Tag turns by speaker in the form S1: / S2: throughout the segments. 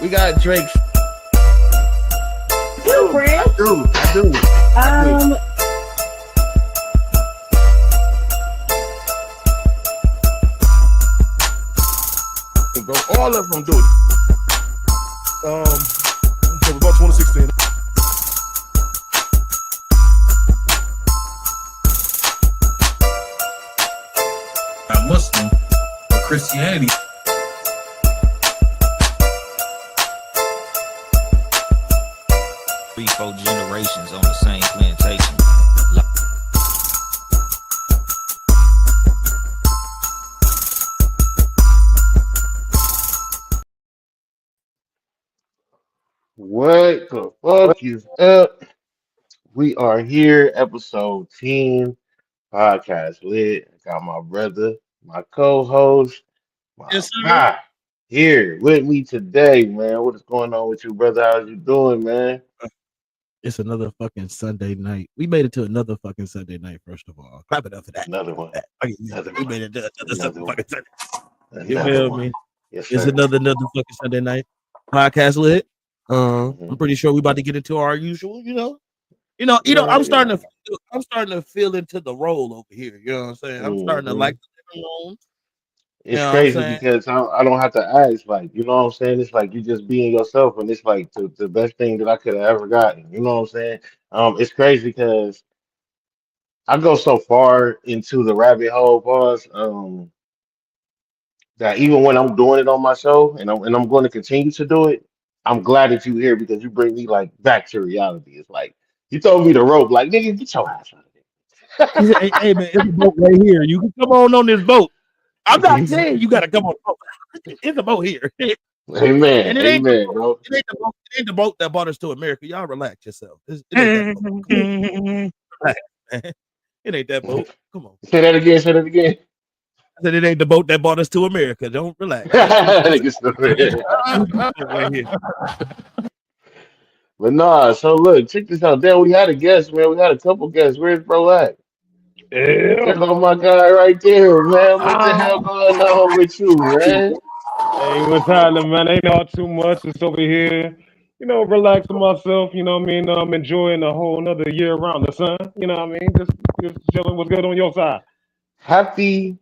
S1: We got Drake's.
S2: Friend?
S1: I do. Bro, all of them do it.
S3: So about 2016.
S4: Not Muslim, but Christianity.
S5: Three, 4 generations on the same plantation.
S1: What the fuck is up? We are here, episode 10, podcast lit. I got my brother, my co-host, my
S4: Yes, sir.
S1: guy here with me today, man. What is going on with you, brother? How's you doing, man?
S3: It's another fucking Sunday night. We made it to another fucking Sunday night, first of all. Clap it up for that.
S1: Another one.
S3: Okay,
S1: Another
S3: we
S1: one.
S3: made it to
S1: Another one.
S3: fucking Sunday. You
S1: Another
S3: feel
S1: one.
S3: me?
S1: Yes,
S3: It's
S1: sir.
S3: another fucking Sunday night. Podcast lit.
S1: Mhm.
S3: I'm pretty sure we about to get into our usual,
S1: Yeah,
S3: I'm starting
S1: yeah.
S3: to feel into the role over here. You know what I'm saying? I'm starting to
S1: Mhm.
S3: like the living room. You
S1: It's
S3: know what I'm
S1: crazy
S3: saying?
S1: because I don't have to ask, like, you know what I'm saying? It's like you just being yourself, and it's like the best thing that I could have ever gotten. You know what I'm saying? It's crazy because I go so far into the rabbit hole, pause, that even when I'm doing it on my show, and I'm going to continue to do it, I'm glad that you're here because you bring me like back to reality. It's like you throw me the rope, like nigga, get your ass out
S3: He said, hey man, it's a boat right here. You can come on this boat. I'm not
S1: of
S3: saying you got to come on the boat. It's a boat here.
S1: there. Amen,
S3: And it ain't
S1: amen, bro.
S3: it ain't the boat that brought us to America. Y'all relax yourself. It ain't that boat. Come on, relax, man. It ain't that boat. Come on.
S1: Say that again. Say that again.
S3: I said it ain't the boat that brought us to America. Don't relax.
S1: Nigga stupid.
S3: Right here.
S1: But nah, so look, check this out. Damn, we had a guest, man. We had a couple guests. Where's bro at?
S6: Yeah.
S1: There go my guy right there, man. What the hell going on with you, man?
S6: Hey, what's happening, man? Ain't all too much. Just over here, relaxing myself. You know what I mean? I'm enjoying the whole another year around the sun. You know what I mean? Just chilling. What's good on your side?
S1: Happy,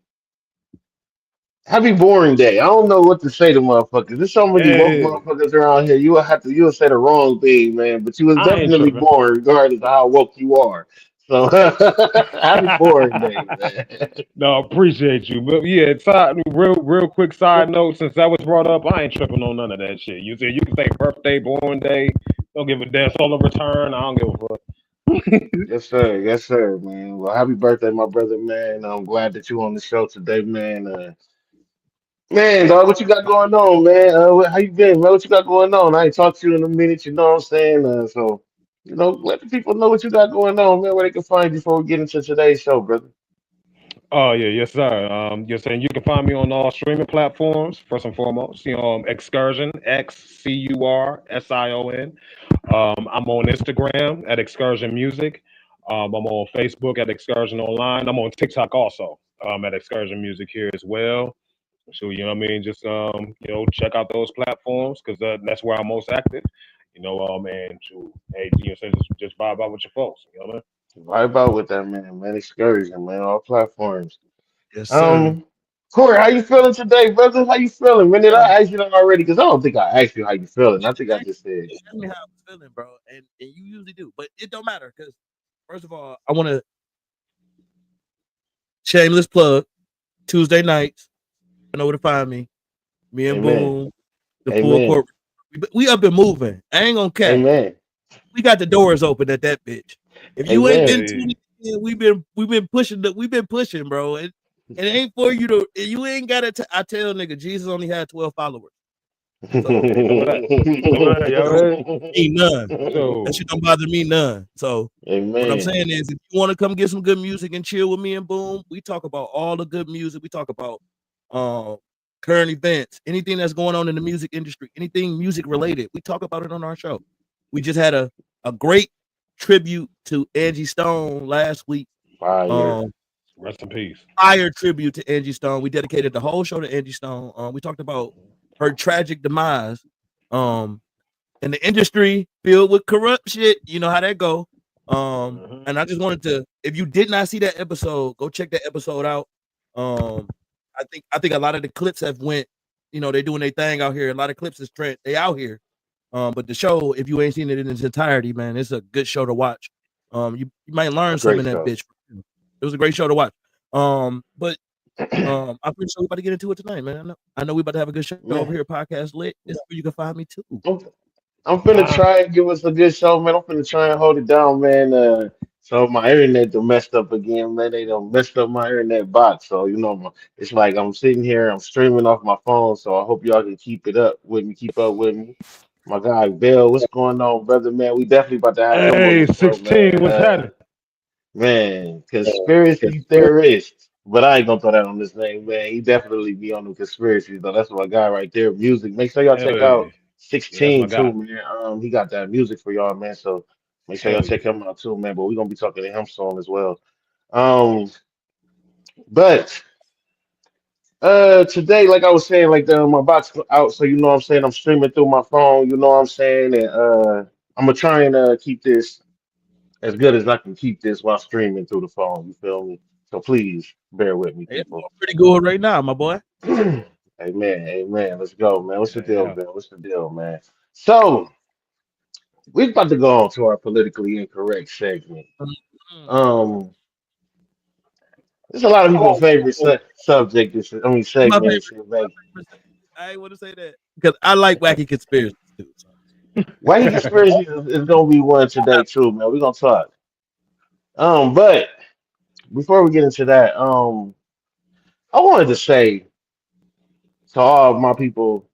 S1: happy boring day. I don't know what to say to motherfuckers. There's so many woke
S6: Hey,
S1: motherfuckers around here. You'll say the wrong thing, man. But you was
S6: I ain't
S1: definitely
S6: tripping.
S1: boring, regardless of how woke you are. So happy boring day, man.
S6: No, appreciate you. But yeah, real quick side note, since that was brought up, I ain't tripping on none of that shit. You said you can say birthday, born day. Don't give a damn. Solar return. I don't give a fuck.
S1: Yes, sir, man. Well, happy birthday, my brother, man. I'm glad that you on the show today, man. Man, dog, what you got going on, man? How you been, man? What you got going on? I ain't talked to you in a minute, you know what I'm saying? Let the people know what you got going on, man, where they can find you before we get into today's show, brother.
S6: Oh yeah, yes sir. You're saying you can find me on all streaming platforms. First and foremost, Excursion Xcursion. I'm on Instagram at Excursion Music. I'm on Facebook at Excursion Online. I'm on TikTok also at Excursion Music here as well. So you know what I mean. Just check out those platforms because that's where I'm most active. And to hey, just vibe out with your folks. You know what I mean?
S1: Vibe out with that, man. Excursion, man. All platforms.
S3: Yes, sir.
S1: Um, Corey, how you feeling today, brother? How you feeling? Man, did I ask you that already? Because I don't think I asked you how you feeling. I think I just said.
S3: Tell me how I'm feeling, bro. And you usually do, but it don't matter because first of all, I want to shameless plug Tuesday nights. You know where to find me. Me and
S1: Amen.
S3: Boom, the full
S1: Amen.
S3: court. We up and moving. I ain't gonna cap.
S1: Amen.
S3: We got the doors open at that bitch. If you ain't been
S1: Amen.
S6: Hey,
S3: tuning in, we've been pushing bro. And it ain't for you to you ain't gotta I tell nigga Jesus only had 12 followers. So
S6: hey, know that. Know that. Y'all ready?
S3: ain't none. That
S6: So
S3: shit don't bother me none. So what I'm
S1: Amen.
S3: saying is if you want to come get some good music and chill with me and Boom, we talk about all the good music. We talk about um current events, anything that's going on in the music industry, anything music related. We talk about it on our show. We just had a great tribute to Angie Stone last week.
S1: Fire.
S3: Um
S6: rest in peace.
S3: Fire tribute to Angie Stone. We dedicated the whole show to Angie Stone. We talked about her tragic demise Um, and the industry filled with corrupt shit. You know how that go.
S1: Mhm.
S3: And I just wanted to, if you did not see that episode, go check that episode out. Um, I think a lot of the clips have went, they doing their thing out here. A lot of clips is trend. They out here. But the show, if you ain't seen it in its entirety, man, it's a good show to watch. You might
S1: A
S3: learn something
S1: great
S3: in that
S1: show.
S3: bitch. It was a great show to watch. But I'm pretty sure we about to get into it tonight, man. I know we about to have a good show over
S1: Man,
S3: here. Podcast lit. This is where you can find me too.
S1: I'm, I'm finna
S6: Ah,
S1: try and give us a good show, man. I'm finna try and hold it down, man. So my internet done messed up again, man. They done messed up my internet box. So it's like I'm sitting here, I'm streaming off my phone. So I hope y'all can keep up with me. My guy Bill, what's going on, brother, man? We definitely about to have him on
S6: hey,
S1: the show,
S6: 16,
S1: man.
S6: what's happening?
S1: Man, conspiracy theorist. But I ain't gonna throw that on this name, man. He definitely be on the conspiracies, though. That's my guy right there. Music. Make sure y'all check
S6: Hell yeah.
S1: out
S6: Yeah, that's
S1: 16
S6: my
S1: too,
S6: guy.
S1: man. He got that music for y'all, man. So make sure y'all
S6: Hell
S1: check
S6: yeah.
S1: him out too, man. But we're gonna be talking to him soon as well. Um, but today, like I was saying, like my box out, so you know what I'm saying, I'm streaming through my phone, you know what I'm saying, and I'm gonna try and keep this as good as I can keep this while streaming through the phone. You feel me? So please bear with me,
S3: Hey, it's
S1: people.
S3: going pretty good right now, my boy.
S1: Amen. Amen. Let's go, man. What's the
S6: Yeah,
S1: deal,
S6: yeah.
S1: man? What's the deal, man? So we're about to go on to our politically incorrect segment.
S3: Mhm.
S1: Um, it's a lot of people's favorite subject.
S3: My
S1: Segment.
S3: favorite.
S1: And shit, like
S3: I ain't want to say that because I like wacky conspiracies too. So.
S1: white conspiracy is gonna be one today too, man. We're gonna talk. But before we get into that, I wanted to say to all of my people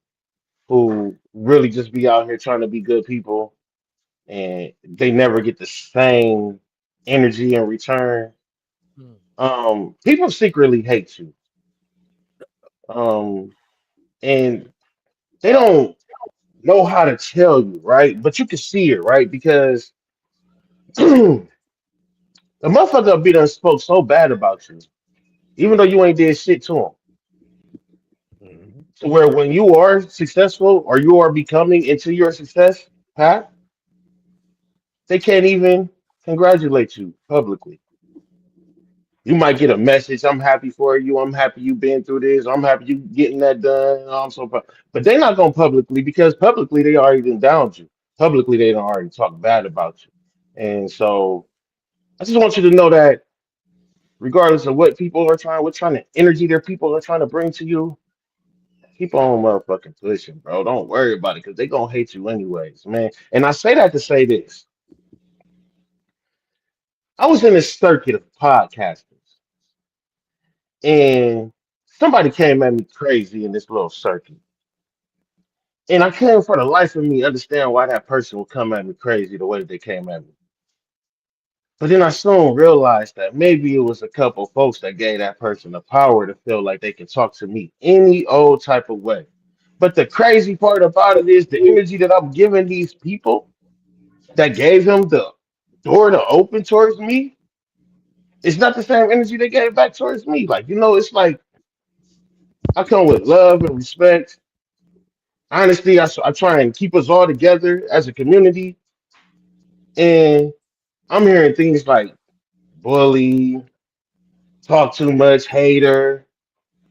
S1: who really just be out here trying to be good people and they never get the same energy in return.
S3: Hmm.
S1: People secretly hate you. Um, and they don't know how to tell you, right? But you can see it, right? Because the motherfucker be done spoke so bad about you, even though you ain't did shit to him.
S6: Mhm.
S1: To where when you are successful or you are becoming into your success path, they can't even congratulate you publicly. You might get a message, I'm happy for you, I'm happy you been through this, I'm happy you getting that done. I'm so proud. But they're not going publicly because publicly they already done downed you. Publicly they don't already talk bad about you. And so I just want you to know that regardless of what trying to energy their people are trying to bring to you, keep on motherfucking pushing, bro. Don't worry about it because they gonna hate you anyways, man. And I say that to say this. I was in this circuit of podcasters and somebody came at me crazy in this little circuit. And I couldn't for the life of me understand why that person would come at me crazy the way that they came at me. But then I soon realized that maybe it was a couple folks that gave that person the power to feel like they can talk to me any old type of way. But the crazy part about it is the energy that I'm giving these people that gave him the door to open towards me, it's not the same energy they gave back towards me. Like, it's like I come with love and respect. Honestly, I try and keep us all together as a community. And I'm hearing things like bully, talk too much, hater,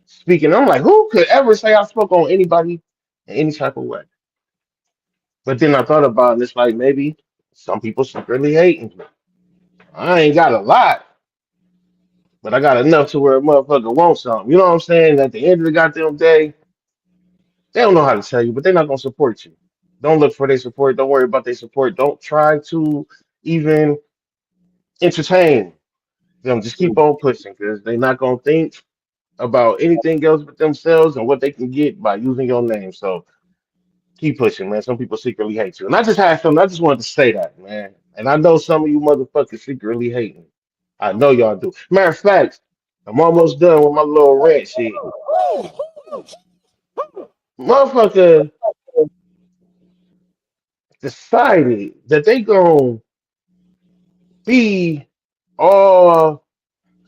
S1: speaking. I'm like, who could ever say I spoke on anybody in any type of way? But then I thought about it, and it's like maybe some people secretly hating me. I ain't got a lot, but I got enough to where a motherfucker wants something. You know what I'm saying? At the end of the goddamn day, they don't know how to tell you, but they're not gonna support you. Don't look for their support. Don't worry about their support. Don't try to even entertain them. Just keep on pushing because they're not gonna think about anything else but themselves and what they can get by using your name. So keep pushing, man. Some people secretly hate you. And I just had something, I just wanted to say that, man. And I know some of you motherfuckers secretly hate me. I know y'all do. Matter of fact, I'm almost done with my little rant shit. Motherfucker decided that they gonna be all,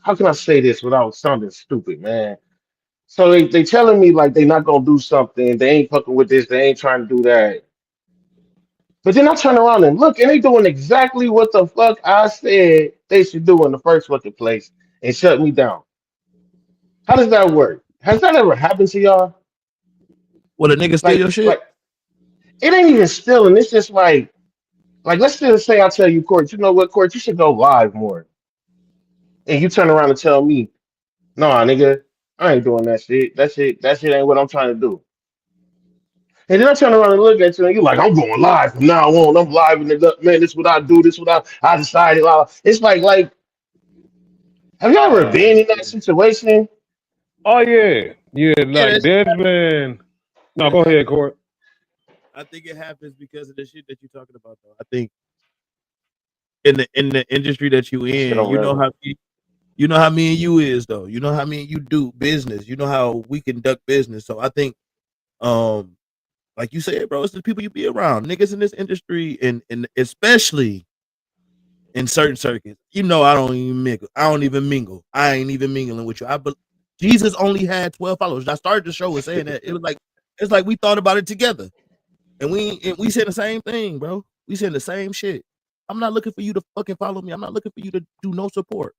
S1: how can I say this without sounding stupid, man? So they telling me like they not gonna do something, they ain't fucking with this, they ain't trying to do that. But then I turn around and look, and they doing exactly what the fuck I said they should do in the first fucking place and shut me down. How does that work? Has that ever happened to y'all?
S3: Will a nigga steal your shit?
S1: Like it ain't even stealing. It's just like let's just say I tell you, Court, you know what, Court, you should go live more. And you turn around and tell me, nah, nigga, I ain't doing that shit. That shit ain't what I'm trying to do. And then I turn around and look at you, and you're like, I'm going live from now on. I'm live in the man. This is what I do. This is what I decided. It's like, have you ever
S6: Uh,
S1: been in that situation?
S6: oh yeah, yeah.
S3: Yeah,
S6: Like
S3: that shit
S6: there's
S3: happens.
S6: been. No,
S3: That
S6: go
S3: shit
S6: ahead,
S3: happens.
S6: Court.
S3: I think it happens because of the shit that you're talking about, though. I think in the industry that you
S1: That shit
S3: in,
S1: on real.
S3: you know how me and you is though. You know how me and you do business. You know how we conduct business. So I think, um, like you said, bro, it's the people you be around, niggas in this industry, and especially in certain circuits. You know, I don't even mingle. I don't even mingle. I ain't even mingling with you. Jesus only had 12 followers. I started the show with saying that. It was like it's like we thought about it together. And we said the same thing, bro. We said the same shit. I'm not looking for you to fucking follow me. I'm not looking for you to do no support.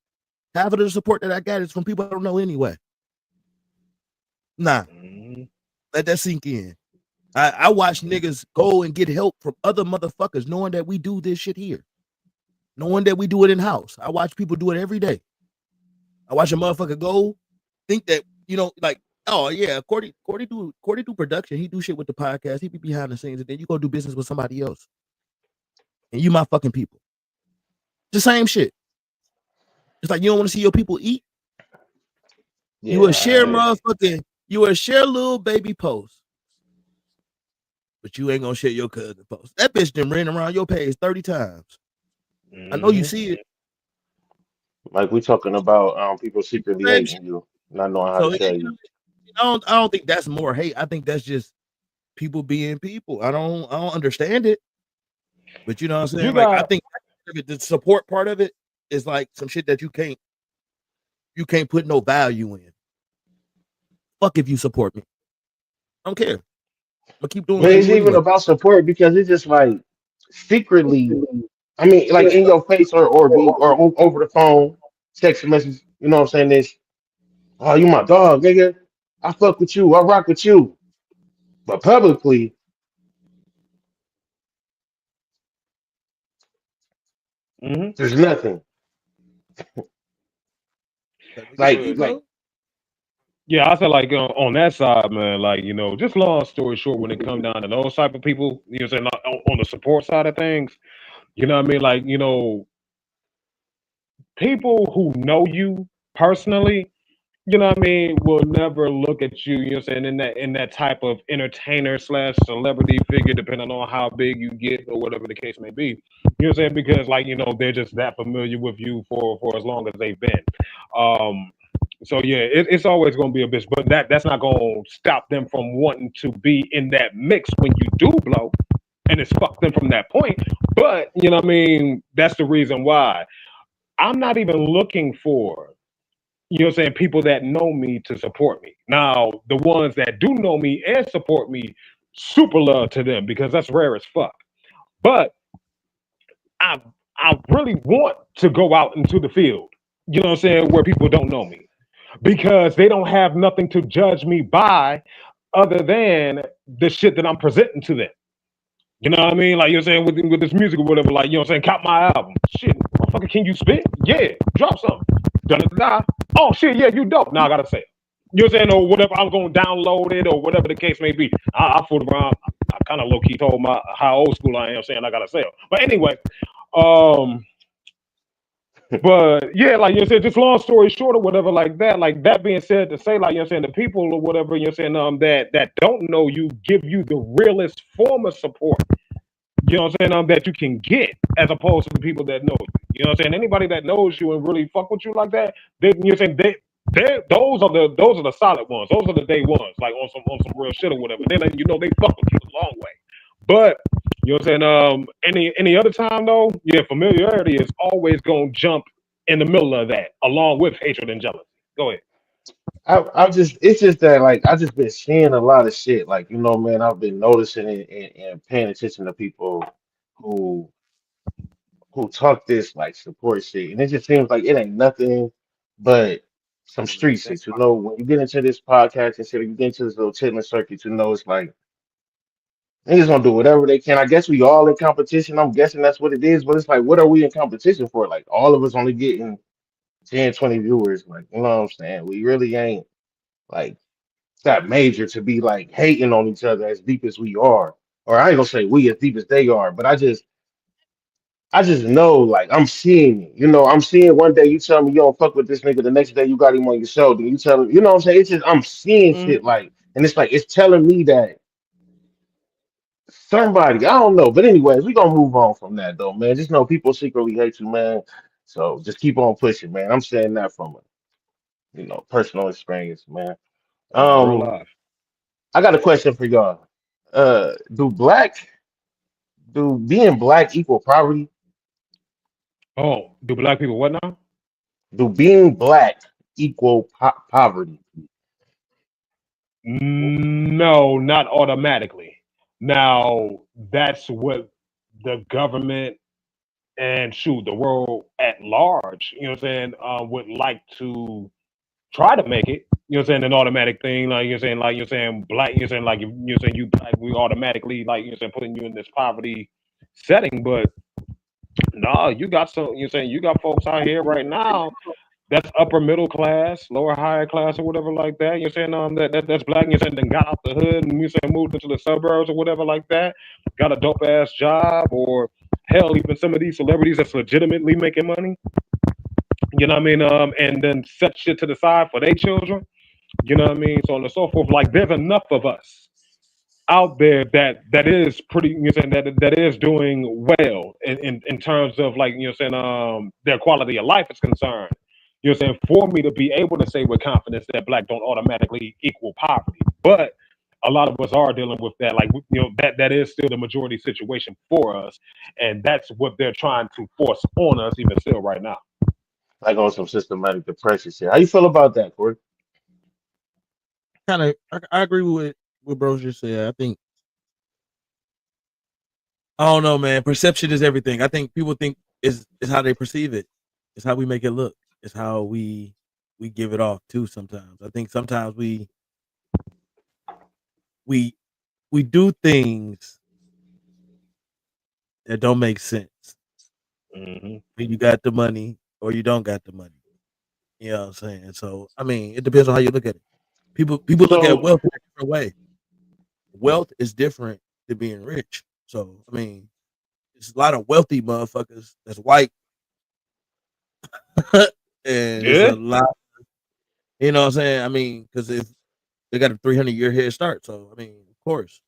S3: Half of the support that I got is from people I don't know anyway. Nah,
S6: Mhm.
S3: let that sink in. I watch niggas go and get help from other motherfuckers, knowing that we do this shit here, knowing that we do it in house. I watch people do it every day. I watch a motherfucker go think that like, oh yeah, Cordy do production. He do shit with the podcast. He be behind the scenes, and then you go do business with somebody else, and you my fucking people. The same shit. It's like you don't want to see your people eat. You will
S1: Yeah,
S3: share
S1: I,
S3: motherfucking. You will share little baby posts, but you ain't gonna share your cousin post. That bitch done ran around your page 30 times. I know you
S6: Mhm.
S3: see it.
S1: like we talking about people secretly
S3: Same shit.
S1: hating you, not knowing how to
S3: So
S1: tell you.
S3: I don't think that's more hate. I think that's just people being people. I don't understand it. But you know what I'm
S6: You
S3: saying? Like I
S6: got
S3: think the support part of it is like some shit that you can't put no value in. Fuck if you support me. I don't care. I'm gonna keep doing
S1: But
S3: what I
S1: it's
S3: do
S1: even
S3: anyway.
S1: about support because it's just like secretly. I mean, like in your face or over the phone, text message. You know what I'm saying? This, oh, you my dog, nigga. I fuck with you. I rock with you. But publicly,
S6: mhm.
S1: there's nothing.
S3: Let me get
S1: Like,
S3: free,
S6: But
S1: like,
S3: bro.
S6: yeah, I feel like on that side, man, like, just long story short, when it come down to those type of people, saying like, on the support side of things, you know what I mean? Like, people who know you personally, you know what I mean, will never look at you, you know what I'm saying, in that type of entertainer slash celebrity figure, depending on how big you get or whatever the case may be. You know what I'm saying? Because like, they're just that familiar with you for as long as they've been. Um so yeah, it's always gonna be a bitch, but that's not gonna stop them from wanting to be in that mix when you do blow. And it's fucked them from that point. But you know what I mean, that's the reason why. I'm not even looking for people that know me to support me. Now, the ones that do know me and support me, super love to them because that's rare as fuck. But I I really want to go out into the field, what I'm saying, where people don't know me. Because they don't have nothing to judge me by other than the shit that I'm presenting to them. You know what I mean? Like, saying, with this music or whatever, like, I'm saying, cop my album. Shit, motherfucker, can you spit? Yeah, drop something. Da da da. Oh shit, yeah, you dope. Now I gotta say it. You know what I'm saying? Or whatever, I'm gonna download it or whatever the case may be. I fooled around. I kind of low key told my how old school I am, saying I gotta sell. But anyway, um, but yeah, like you said, just long story short or whatever, like that. Like that being said, to say, like saying, the people or whatever, saying, that don't know you give you the realest form of support, that you can get, as opposed to the people that know you. You know what I'm saying? Anybody that knows you and really fuck with you like that, they those are the solid ones. Those are the day ones, like on some real shit or whatever. They let you know they fuck with you a long way. But you know what I'm saying? Any other time though, yeah, familiarity is always gonna jump in the middle of that, along with hatred and jealousy. Go ahead.
S1: I just, it's just that, like, I just been seeing a lot of shit. Like, man, I've been noticing it and paying attention to people. who talk this like support shit, and it just seems like it ain't nothing but some street shit. You know, when you get into this podcast and shit, you get into this little chilling circuit, you know, it's like niggas gonna do whatever they can. I guess we all in competition. I'm guessing that's what it is, but it's like, what are we in competition for? Like, all of us only getting 10, 20 viewers. Like, you know what I'm saying? We really ain't like that major to be like hating on each other as deep as we are. Or I ain't gonna say we as deep as they are, but I just know, like, I'm seeing it. You know, I'm seeing one day you tell me you don't fuck with this nigga, the next day you got him on your shoulder. You tell him, you know what I'm saying? It's just, I'm seeing shit like, and it's like, it's telling me that somebody, I don't know. But, anyways, we gonna move on from that, though, man. Just know people secretly hate you, man. So just keep on pushing, man. I'm saying that from a, personal experience, man.
S6: In real
S1: Um,
S6: life.
S1: I got a question for y'all. Do being black equal poverty?
S6: Oh, do black people what now?
S1: Do being black equal poverty?
S6: No, not automatically. Now, that's what the government and shoot, the world at large, you know what I'm saying, would like to try to make it, you know what I'm saying, an automatic thing, like you're saying, black, you're saying, like, you're saying you black, we automatically, like, you're saying, putting you in this poverty setting. But no, you got some, you're saying, you got folks out here right now that's upper middle class, lower higher class, or whatever like that. You're saying that's black. You're saying then got out the hood and you saying moved into the suburbs or whatever like that. Got a dope ass job, or hell, even some of these celebrities that's legitimately making money. You know what I mean? And then set shit to the side for their children. You know what I mean? So on and so forth. Like there's enough of us out there that is pretty, you know, saying that is doing well in terms of, like, you know, saying their quality of life is concerned. You know, saying, for me to be able to say with confidence that black don't automatically equal poverty, but a lot of us are dealing with that. Like, you know, that is still the majority situation for us, and that's what they're trying to force on us even still right now.
S1: Like on some systematic depression shit. How you feel about that, Corey?
S3: Kind of, I agree with what bro just said. I think I don't know, man. Perception is everything. I think people think is how they perceive it. It's how we make it look. It's how we give it off too. Sometimes I think sometimes we we do things that don't make sense.
S6: Hmm.
S3: When you got the money or you don't got the money. You know what I'm saying? So I mean, it depends on how you look at it. People look at
S1: So,
S3: wealth in a different way. Wealth is different than being rich. So I mean, there's a lot of wealthy motherfuckers that's white, and it's a
S6: Yeah,
S3: lot. You know what I'm saying? I mean, because if they got a 300-year head start, so I mean, of course.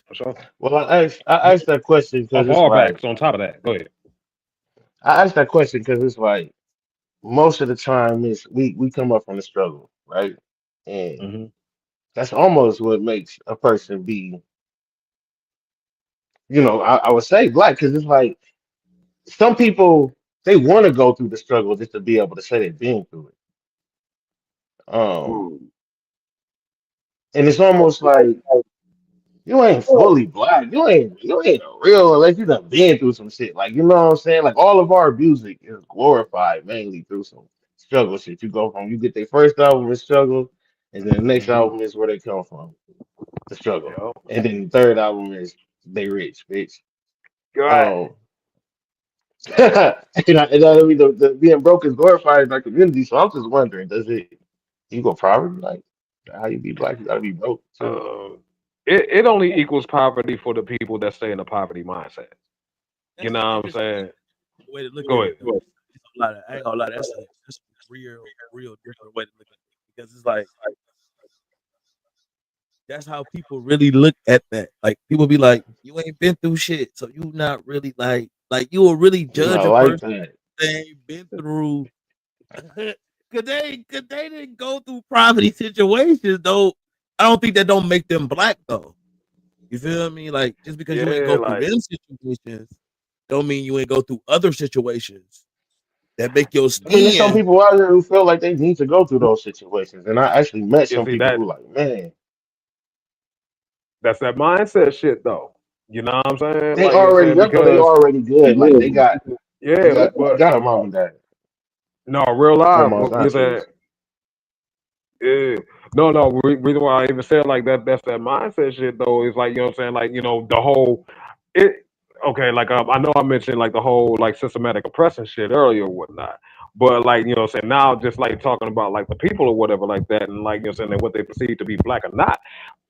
S6: for sure.
S1: well, I asked that question because
S6: Off
S1: it's
S6: all
S1: like,
S6: backs on top of that. Go ahead.
S1: I asked that question because it's like most of the time is we come up from the struggle, right? And
S6: Hmm.
S1: that's almost what makes a person be, I would say black, because it's like some people they want to go through the struggle just to be able to say they've been through it. Um, and it's almost like you ain't fully black. You ain't a real unless you done been through some shit. Like, you know what I'm saying? Like, all of our music is glorified mainly through some struggle shit. You go from, you get their first album is struggle, and then the next
S6: Hmm.
S1: album is where they come from, the struggle.
S6: Yeah.
S1: And then the third album is they rich, bitch.
S6: Right.
S1: Um I mean the being broke is glorified in our community. So I'm just wondering, does it equal poverty? Like, how you be black, you gotta be broke too.
S6: Uh, it only equals poverty for the people that stay in a poverty mindset. You
S3: That's
S6: know
S3: an
S6: what I'm
S3: interesting
S6: saying?
S3: way to look
S6: Go
S3: at
S6: ahead.
S3: it, though. It's a lot of, I ain't gonna lie, that's a real different way to look at it because it's like that's how people really look at that. Like people be like, "You ain't been through shit, so you not really like you will really
S1: I
S3: judge a
S1: like
S3: person
S1: that.
S3: they ain't been through." Cause they didn't go through poverty situations though. I don't think that don't make them black though. You feel me? Like just because you ain't
S6: Yeah,
S3: go through
S6: like
S3: them situations, don't mean you ain't go through other situations that make your
S1: I mean, there's some
S3: skin.
S1: people out there who feel like they need to go through those situations, and I actually met
S6: you
S1: some
S6: see
S1: people
S6: that
S1: who like, man,
S6: that's that mindset shit though. You know what I'm saying?
S1: They
S6: Like you know what I'm
S1: already
S6: saying?
S1: up or they
S6: Because
S1: already good. Like they
S6: yeah, but
S1: got a mom and dad.
S6: no, real life.
S1: Grandma's
S6: You said
S1: aunties.
S6: yeah. No. Reason why I even said like that, that's that mindset shit though, is like, you know what I'm saying? Like, the whole it okay, like I know I mentioned like the whole like systematic oppression shit earlier or whatnot. But like, what I'm saying, now just like talking about like the people or whatever like that, and like, what I'm saying, and what they perceive to be black or not,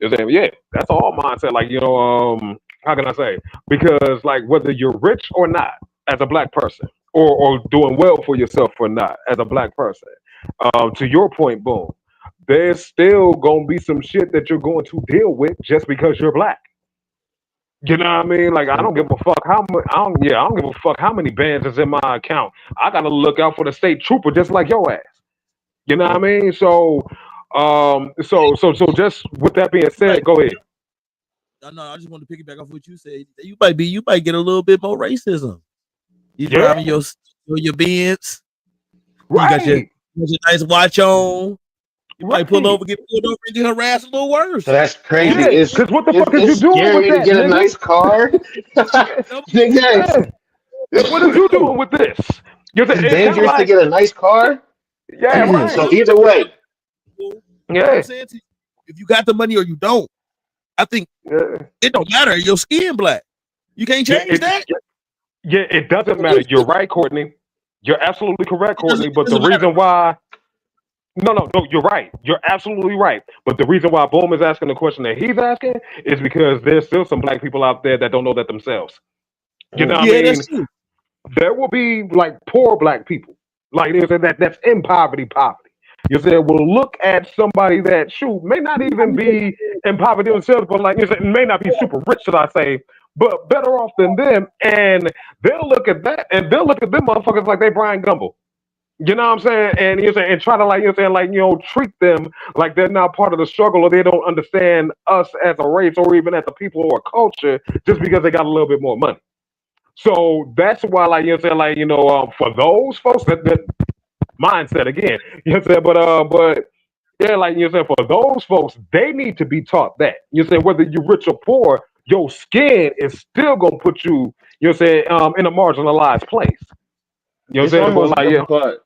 S6: is saying, yeah, that's all mindset. Like, how can I say? Because like whether you're rich or not as a black person, or doing well for yourself or not as a black person, to your point, boom, there's still gonna be some shit that you're going to deal with just because you're black. You know what I mean? Like I don't give
S1: Simple.
S6: a fuck how much. I don't give a fuck how many bands is in my account. I gotta look out for the state trooper just like your ass. You know what I
S1: Mm.
S6: mean? So, so just with that being
S3: You might.
S6: said, go ahead.
S3: No, I just want to piggyback off what you said. You might get a little bit more racism. You
S6: Yeah,
S3: driving your Benz.
S6: right,
S3: You got your nice watch on. You might pull
S6: right.
S3: over, get pulled over, and get harassed a little
S1: So
S3: worse.
S1: that's crazy.
S6: Yeah, because what the fuck is
S1: It's
S6: you doing with
S1: scary to
S6: that,
S1: get a
S6: nigga?
S1: nice car.
S3: Yep.
S1: Nigga,
S6: Yeah, what is you doing with this? You know,
S1: it's
S6: it's kind of
S1: dangerous to
S6: like,
S1: get a nice car.
S6: yeah, right,
S1: So
S3: Look,
S1: either way,
S3: what I'm
S6: yeah,
S3: saying to you, if you got the money or you don't, I think
S6: yeah.
S3: it don't matter. Your skin black. You can't
S6: Yeah,
S3: change that.
S6: it doesn't matter. You're right, Courtney. You're absolutely correct, Courtney.
S3: It
S6: But the
S3: doesn't matter.
S6: reason why, no, you're right. You're absolutely right. But the reason why Boom is asking the question that he's asking is because there's still some black people out there that don't know that themselves. You know
S1: mm,
S6: what I
S3: Yeah, that's
S6: mean?
S3: true.
S6: There will be like poor black people, like you know, that's in poverty. You said, well, look at somebody that shoot may not even be in poverty themselves, but like you said, may not be super rich, should I say, but better off than them, and they'll look at that and they'll look at them motherfuckers like they Brian Gumble. You know what I'm saying? And you say and try to like treat them like they're not part of the struggle or they don't understand us as a race or even as a people or a culture just because they got a little bit more money. So that's why, like for those folks that mindset again, you know what I'm saying. But yeah, like you said, for those folks, they need to be taught that. You say whether you're rich or poor, your skin is still gonna put you, in a marginalized place. You know what
S1: it's
S6: I'm saying? But
S1: almost
S6: like, yeah,
S1: difficult.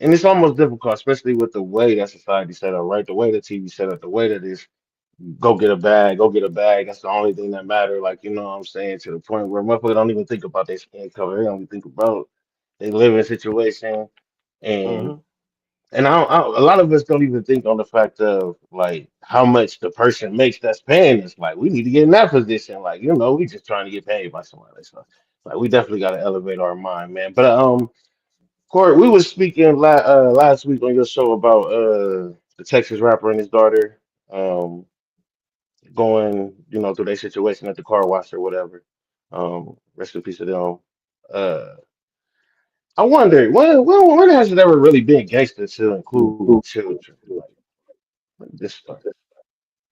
S1: And it's almost difficult, especially with the way that society set up, right? The way the TV set up, the way that is go get a bag, go get a bag. That's the only thing that matter. Like, you know what I'm saying? To the point where motherfuckers don't even think about their skin color. They don't even think about they live in a situation. And
S6: hmm
S1: a lot of us don't even think on the fact of like how much the person makes that's paying us. Like, we need to get in that position. Like, we just trying to get paid by somebody. So, like, we definitely got to elevate our mind, man. But Corey, we was speaking last week on your show about the Texas rapper and his daughter going, through their situation at the car wash or whatever. Rest in peace to them. Uh, I wonder when has it ever really been gangster to include children like this stuff?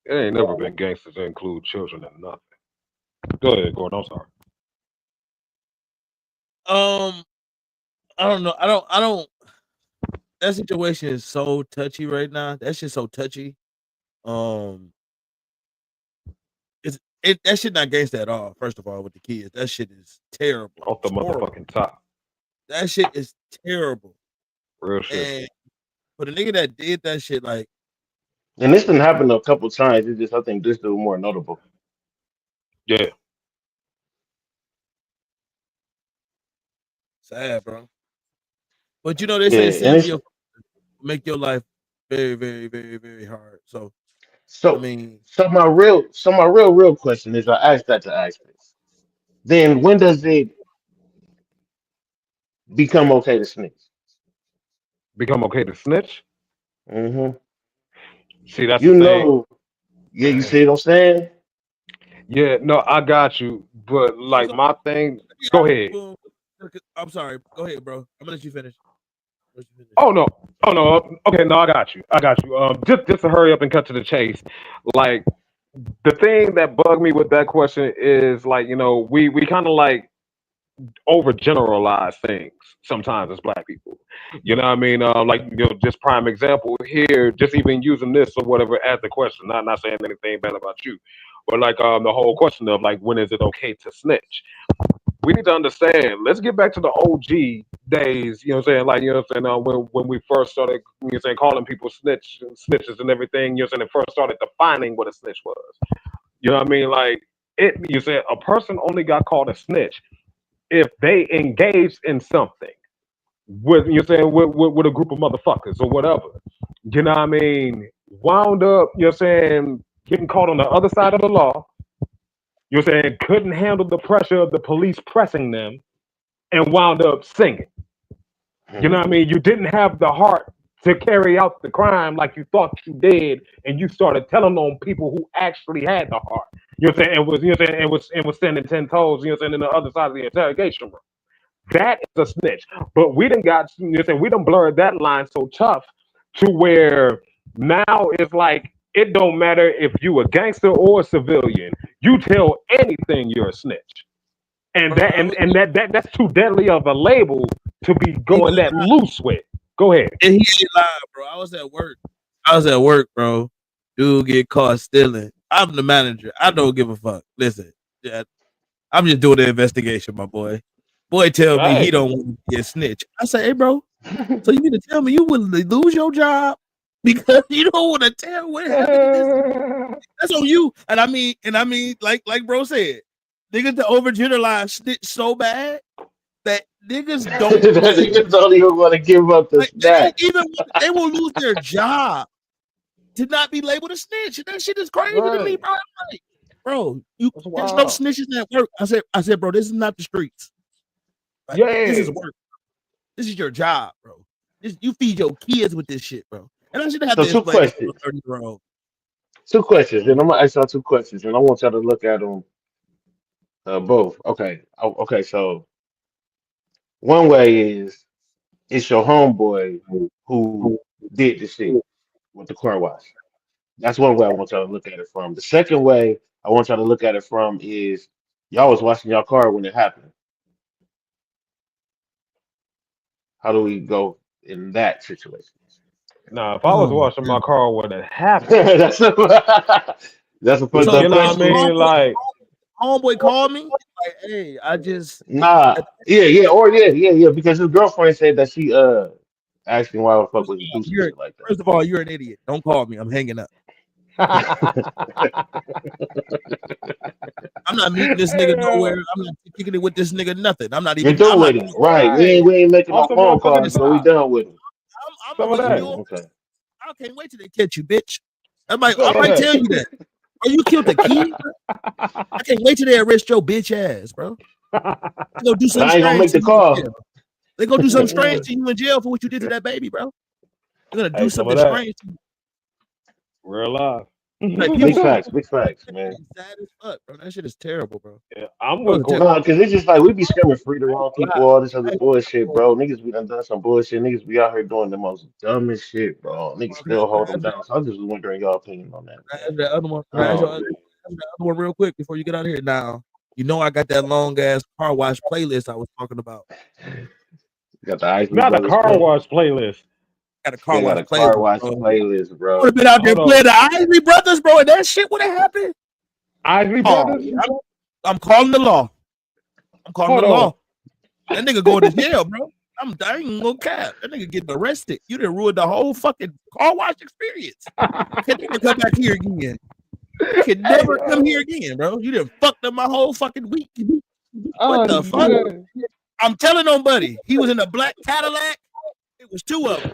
S6: it ain't never been gangsters to include children in nothing. Go ahead, Gordon. I'm sorry.
S3: Um, I don't know. I don't. That situation is so touchy right now. That shit's so touchy. Um, that shit not gangster at all. First of all, with the kids, that shit is terrible.
S6: Off the
S3: It's horrible.
S6: motherfucking top,
S3: That shit is terrible.
S6: real shit.
S3: And for the nigga that did that shit, like
S1: And this didn't happen a couple times. It's just I think this is more notable.
S6: Yeah,
S3: sad, bro. But they
S1: Yeah,
S3: say
S1: and
S3: seeing
S1: it's
S3: your make your life very, very, very, very hard. So I
S1: so
S3: mean,
S1: my real question is I asked that to ask this. Then when does it become okay to snitch?
S6: become okay to snitch.
S1: Hmm.
S6: See, that's the
S1: You
S6: thing.
S1: know, yeah, you see what I'm saying?
S6: Yeah, no, I got you. But like
S3: so
S6: my thing,
S3: let me
S6: go
S3: ask you,
S6: ahead.
S3: boom. I'm sorry. Go ahead, bro. I'm gonna let you finish. Let you finish.
S6: Oh no, oh no. Okay, no, I got you. I got you. Just to hurry up and cut to the chase. Like the thing that bugged me with that question is like we kind of like overgeneralize things sometimes as black people. You know what I mean? Like just prime example here. Just even using this or whatever as the question. Not saying anything bad about you. But like the whole question of like when is it okay to snitch? We need to understand. Let's get back to the OG days. You know what I'm saying? Like you know what I'm saying? When we first started, you know what I'm saying, calling people snitches and everything. You know what I'm saying? And first started defining what a snitch was. You know what I mean? Like it. You said a person only got called a snitch if they engaged in something with you know what I'm saying with a group of motherfuckers or whatever. You know what I mean? Wound up. You know what I'm saying? Getting caught on the other side of the law. You know what I'm saying? Couldn't handle the pressure of the police pressing them and wound up singing. You know what I mean? You didn't have the heart to carry out the crime like you thought you did, and you started telling on people who actually had the heart. You know what I'm saying? And was you know what I'm saying? And was standing 10 toes. You know what I'm saying? In the other side of the interrogation room. That is a snitch. But we done got you know what I'm saying? We done blurred that line so tough to where now it's like it don't matter if you a gangster or a civilian. You tell anything, you're a snitch. And
S3: Bro,
S6: that and that's too deadly of a label to be going that loose with. Go ahead.
S3: and he ain't lying, bro. I was at work. Bro. Dude get caught stealing. I'm the manager. I don't give a fuck. Listen, yeah, I'm just doing the investigation, my boy. Boy tell me he
S6: Hey.
S3: don't want to be a snitch. I say, hey, bro, so you mean to tell me you would lose your job because you don't want to tell what happened to this? That's on you. And I mean, like bro said, niggas to overgeneralize snitch so bad that niggas don't
S1: That niggas don't even want to give up the
S3: like they don't
S1: snatch.
S3: even they will lose their job to not be labeled a snitch. That shit is crazy to me,
S6: Right.
S3: bro. I'm like, bro,
S6: That's
S3: there's no
S6: wild.
S3: snitches at work. I said, bro, this is not the streets. Like, this is
S6: Yeah.
S3: work. This is your job, bro. You feed your kids with this shit, bro. And I shouldn't have
S1: So
S3: to
S1: two
S3: explain this to
S1: questions.
S3: a 30-year-old.
S1: Two questions. And I'm gonna ask y'all two questions, and I want y'all to look at them both. Okay. Okay. So one way is it's your homeboy who did the shit with the car wash. That's one way I want y'all to look at it from. The second way I want y'all to look at it from is y'all was washing your car when it happened. How do we go in that situation?
S6: Now, if I was
S3: Oh,
S6: washing my
S3: man.
S6: car when it happened,
S1: that's a that's a fucked
S3: So
S1: up
S6: you know what I
S1: question.
S6: mean? Like,
S3: homeboy called me. Like, hey, I just
S1: Nah, yeah, because his girlfriend said that she asked him why the fuck would he do some
S3: you're
S1: shit like
S3: first of all, you're an idiot. Don't call me. I'm hanging up. I'm not meeting this nigga nowhere. I'm not kicking it with this nigga. Nothing. I'm not
S1: You're
S3: even.
S1: done
S3: I'm not.
S1: with him, right?
S6: right.
S1: We ain't making
S6: On
S1: no
S6: some
S1: phone
S6: motherfucking
S1: calls, but we
S6: top.
S1: done with him.
S3: I'm
S6: Some of
S3: with you.
S6: that.
S1: Okay.
S3: I can't wait till they catch you, bitch. I
S6: Some of
S3: might
S6: that.
S3: tell you that. Are you killed the kid? Bro? I can't wait till they arrest your bitch ass, bro. They gonna do
S1: But
S3: something
S1: I ain't gonna
S3: strange
S1: make
S3: to
S1: the
S3: you in
S1: call.
S3: jail. They gonna do something strange to you in jail for what you did to that baby, bro. They're gonna do
S6: Hey, some of
S3: something
S6: that.
S3: strange to you.
S6: Real life.
S3: Like
S1: Big facts,
S3: people
S1: man.
S3: be sad as fuck, bro. That shit is terrible, bro.
S6: Yeah, I'm
S3: I
S6: with
S3: was
S6: Court.
S1: No, because it's just like we be scamming free the
S3: I ain't
S1: wrong
S3: gonna
S1: people,
S3: lie.
S1: all this other
S3: I ain't
S1: bullshit,
S3: gonna
S1: bro. Niggas be done some bullshit. Niggas be out here doing the most dumbest shit, bro. Niggas
S3: lie.
S1: still hold them down. So I just wondering y'all opinion on that,
S3: Can I
S1: man.
S3: ask that other one? Can I ask
S1: Oh
S3: you
S1: man,
S3: the other one real quick before you get out of here? Now, you know I got that long ass car wash playlist I was talking about.
S1: got the Isley
S6: Not a
S1: Brothers
S6: car
S1: playlist.
S6: wash playlist.
S3: Got a car
S1: Yeah, got
S3: wash
S1: a car
S3: playlist,
S1: wash
S3: bro.
S1: playlist,
S3: Would
S1: bro.
S3: have been out there
S6: Hold on.
S3: playing the Isley Brothers, bro, and that shit would have happened.
S6: Isley
S3: Oh,
S6: Brothers?
S3: I'm calling the law. I'm calling the
S6: Hold on.
S3: law. That nigga going to jail, bro. I ain't gonna cap. That nigga getting arrested. You done ruined the whole fucking car wash experience. Can never come back here again. Can
S6: Hey,
S3: never come here again, bro. You done fucked up my whole fucking week. What
S6: oh
S3: the fuck?
S6: shit.
S3: I'm telling on buddy. He was in a black Cadillac. It was two of them.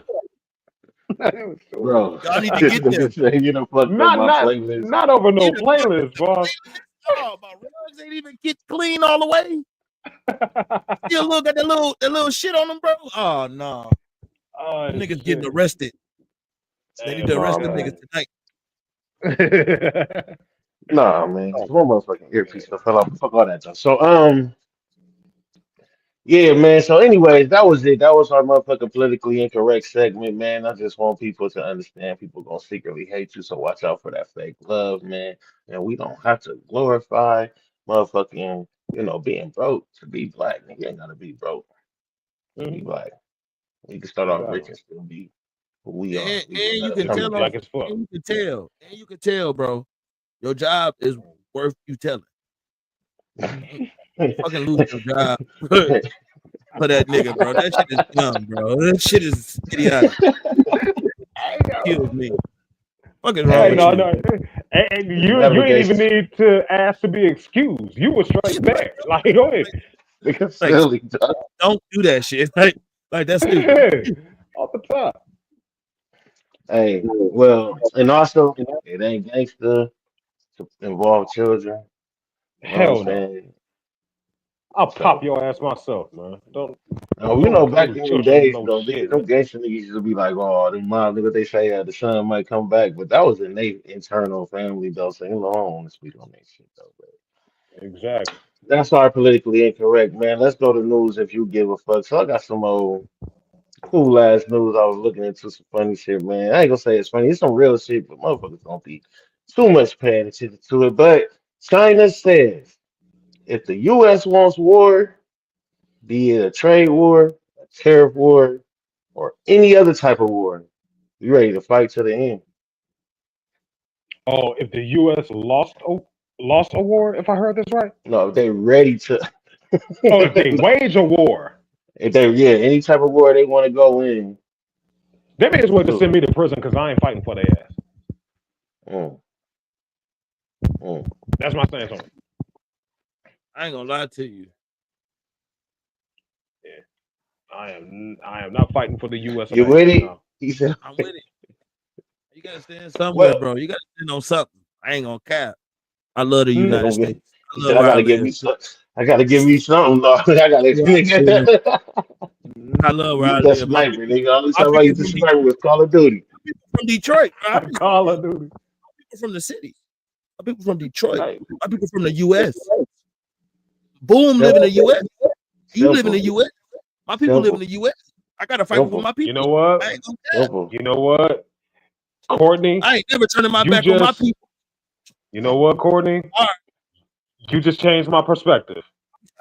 S1: Bro,
S3: Y'all need to
S1: this
S3: get them.
S1: nigga say you done fucked up
S6: Not
S1: my
S6: not
S1: playlist.
S6: not over
S3: You
S6: no
S3: done fucked up
S6: playlist,
S3: the
S6: boy.
S3: playlist. Oh, my rugs ain't even get clean all the way. Still look at that little shit on them, bro. Oh no.
S6: Oh
S3: Them niggas getting
S6: shit.
S3: arrested. They need to
S1: Nah,
S3: arrest them niggas
S1: man.
S3: tonight.
S1: Nah, man. One motherfucking earpiece that fell off. Fuck all that stuff. So, yeah, man. So, anyways, that was it. That was our motherfucking politically incorrect segment, man. I just want people to understand people gonna secretly hate you, so watch out for that fake love, man. And we don't have to glorify motherfucking, being broke to be black. Nigga ain't gotta be broke to be
S6: Mhm.
S1: black. We can start off rich
S6: Exactly.
S1: and still be who we are.
S3: And
S1: We just
S3: you
S1: gotta
S3: can
S6: And be
S3: tell
S1: come
S3: them,
S6: black
S1: together.
S6: as fuck.
S3: and you can tell, bro. Your job is worth you telling. Fucking lose your job for that nigga, bro. That shit is dumb, bro. That shit is idiotic. Kills me. What is wrong
S6: Hey,
S3: with
S6: no,
S1: Hey,
S3: you?
S6: no. And you didn't even
S1: navigation.
S6: need to ask to be excused. You were straight there. Like, go ahead.
S1: Nigga
S3: Like,
S1: silly, dog.
S3: don't do that shit. Like that's stupid.
S6: Yeah, off the top.
S1: Hey, well, and also it ain't gangster to involve children. You know what I'm
S6: Hell no.
S1: saying?
S6: I'll pop
S1: So,
S6: your ass myself, man.
S1: you
S6: Don't
S1: know, back
S6: include
S1: in the
S6: children in
S1: days,
S6: no
S1: though,
S6: shit.
S1: them gangster niggas used to be like, oh, them mom, look what they say, the son might come back. But that was in their internal family, though. So, you know, I don't want to speak on that shit, though. But
S6: Exactly.
S1: that's our politically incorrect, man. Let's go to news if you give a fuck. So, I got some old cool ass news. I was looking into some funny shit, man. I ain't gonna say it's funny. It's some real shit, but motherfuckers don't be too much paying attention to it. But China says if the U.S. wants war, be it a trade war, a tariff war, or any other type of war, you ready to fight to the end.
S6: Oh, if the U.S. lost a war, if I heard this right.
S1: No, if they ready to.
S6: Oh, if they wage a war,
S1: If they, yeah, any type of war they want to go in,
S6: they may as well just
S1: do
S6: send me to prison because I ain't fighting for their ass.
S1: it. Mm.
S6: That's my stance on it.
S3: I ain't gonna lie to you.
S6: Yeah, I am not fighting for the U.S. of
S1: You
S6: A.
S1: with it?
S6: No.
S1: He said,
S3: I'm with it. You gotta stand somewhere,
S1: well,
S3: bro. You gotta stand on something. I ain't gonna cap. I love the
S1: he said,
S3: United
S1: don't get.
S3: States.
S1: He
S3: I
S1: said,
S3: love
S1: I
S3: where I
S1: gotta give
S3: live.
S1: me some. I gotta give me something, dog. I
S3: Where
S1: gotta.
S3: I love where
S1: Get
S3: I
S1: that
S3: live.
S1: sniper, nigga. Only
S3: My
S1: time I
S3: people
S1: used to
S3: from
S1: sniper
S3: Detroit.
S1: was Call of Duty.
S3: My people from Detroit. Bro.
S6: Call of Duty.
S3: People from the city. My people from Detroit.
S1: Like,
S3: My people from the U.S. Boom, live in the
S1: simple,
S3: U.S. You live in the
S1: simple,
S3: U.S. My people live in
S1: simple,
S3: the U.S. I gotta fight for
S1: simple,
S3: my
S6: You
S3: people.
S6: know what?
S3: I ain't gonna cap.
S1: simple.
S6: You know what, Courtney?
S3: I ain't never turning my
S6: You
S3: back on my
S6: just,
S3: people.
S6: you know what, Courtney?
S3: All
S6: You just changed my perspective.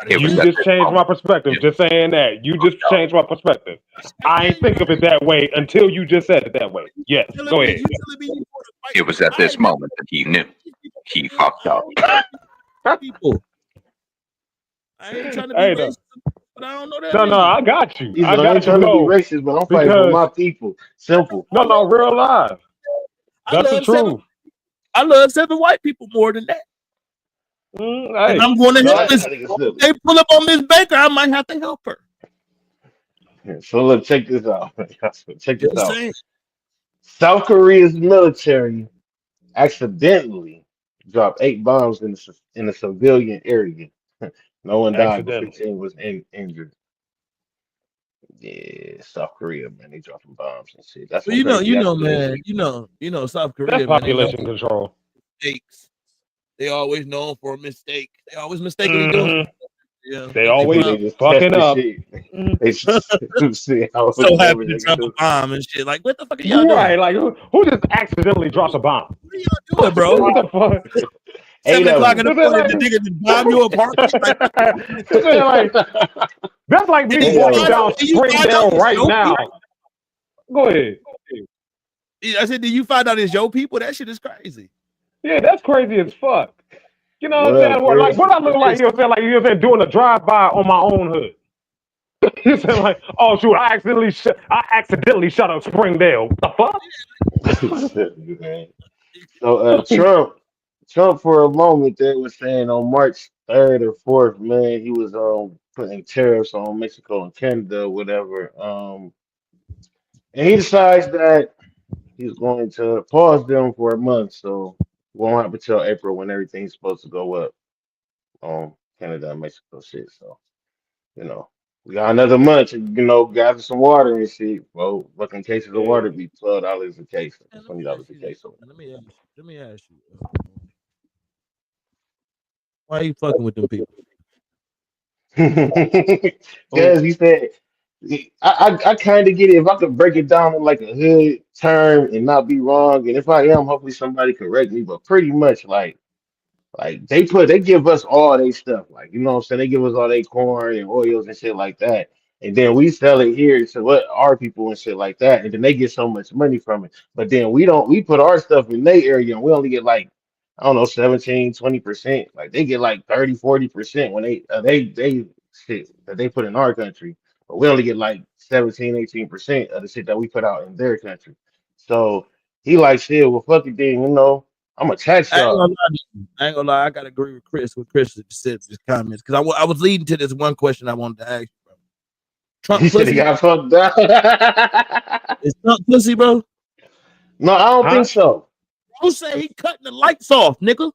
S2: It was
S6: You
S2: at
S6: just
S2: this
S6: changed my
S2: moment
S6: perspective.
S2: you
S6: Just saying that. You just
S2: know,
S6: changed my perspective. I ain't
S3: right.
S6: think of it that way until you just said it that way. Yes,
S3: Telling
S6: go
S3: me
S6: ahead.
S3: you telling me you want to fight
S2: it
S3: for
S2: was at
S3: I
S2: this
S3: ain't never
S2: moment that he knew
S3: these people
S2: he
S3: for real.
S2: fucked up.
S3: People. I ain't trying to be
S6: Hey, no,
S3: racist, but I don't know that
S6: no,
S3: many.
S6: I got you.
S1: He
S6: I
S1: said, I ain't
S6: got you.
S1: trying to be
S6: No,
S1: racist, but I'm fighting for
S6: because
S1: my people. Simple.
S6: no, real life.
S3: I
S6: That's the
S3: love seven.
S6: truth.
S3: I love seven white people more than that. And
S6: Hey,
S3: I'm going to help
S6: no,
S1: That
S3: Miss.
S1: nigga
S3: If
S1: silly.
S3: they pull up on Miss Baker, I might have to help her.
S1: So look, check this out. Check this
S3: Just
S1: out.
S3: saying.
S1: South Korea's military accidentally dropped 8 bombs in a civilian area. No one died, but
S6: accidentally.
S1: 15 was injured. Yeah, South Korea, man, they dropping bombs and shit. That's
S3: But
S1: some crazy accidents.
S3: man, South
S6: That's
S3: Korea, man, they know
S6: population control.
S3: mistakes. They always known for a mistake. They always mistakenly doing
S6: hmm
S3: something. Yeah,
S6: They
S3: think they
S1: They think
S6: always
S1: they
S3: fly.
S1: just test
S6: fucking
S1: the
S6: up.
S1: shit.
S6: Mhm.
S1: They just see how it
S3: So
S1: would
S3: happy
S1: never
S3: to
S1: nigga
S3: drop a
S1: do.
S3: bomb and shit. Like, what the fuck are y'all doing?
S6: Right, like who just accidentally drops a bomb?
S3: What are y'all doing, bro?
S6: What the fuck?
S1: 8
S3: 7
S1: of
S3: o'clock in
S1: them.
S3: the
S6: Is it
S3: morning, the
S6: like,
S3: nigga just bomb your apartment. Like, what the fuck?
S6: is it like that's like
S3: And
S6: me
S3: then
S1: Eight
S3: you
S1: of
S6: walking
S3: find
S1: them.
S3: out,
S6: down
S3: and you find out
S6: Springdale
S3: it's
S6: right
S3: your
S6: now?
S3: people.
S6: Go ahead.
S3: Yeah, I said, do you find out it's your people? That shit is crazy.
S6: Yeah, that's crazy as fuck. You know what
S1: What
S6: I'm
S1: up,
S6: saying? What like
S1: Chris?
S6: what I look
S3: It
S6: like?
S3: is.
S6: You know what I'm saying? Like you know what I'm saying? Doing a drive by on my own hood. You saying like, oh shoot, I accidentally shot up Springdale. What
S1: Man. So Trump for a moment there was saying on March 3rd or 4th, man, he was putting tariffs on Mexico and Canada or whatever. And he decides that he's going to pause them for a month, so it won't happen until April when everything's supposed to go up on Canada and Mexico shit. So, you know, we got another month to, gather some water and shit. Well, fucking cases of water
S6: the fuck?
S1: be $12 a case,
S3: Man, let me
S1: $20
S3: ask
S1: a
S3: you this.
S1: case or
S3: Man. Let me ask you. Why are you fucking with them people?
S1: whatever.
S6: Oh,
S1: Because he said, I kind of get it. If I could break it down in like a hood term and not be wrong, and if I am, hopefully somebody correct me. But pretty much like they give us all their stuff, like what I'm saying. They give us all their corn and oils and shit like that, and then we sell it here to what our people and shit like that, and then they get so much money from it. But then we don't. We put our stuff in their area, and we only get like I don't know, 17, 20%. Like they get like 30, 40% when they shit that they put in our country. But we only get like 17, 18% of the shit that we put out in their country. So he like shit, well fuck it then, I'm gonna tax
S3: I ain't
S1: y'all.
S3: gonna lie. I ain't gonna lie. I gotta agree with Chris. What Chris said in his comments because I was leading to this one question I wanted to ask you, bro.
S1: He
S3: Trump
S1: said he
S3: pussy
S1: got fucked up.
S3: is Trump pussy, bro.
S1: No, I don't think
S6: Huh?
S1: so.
S3: Who say he cutting the lights off, nigga?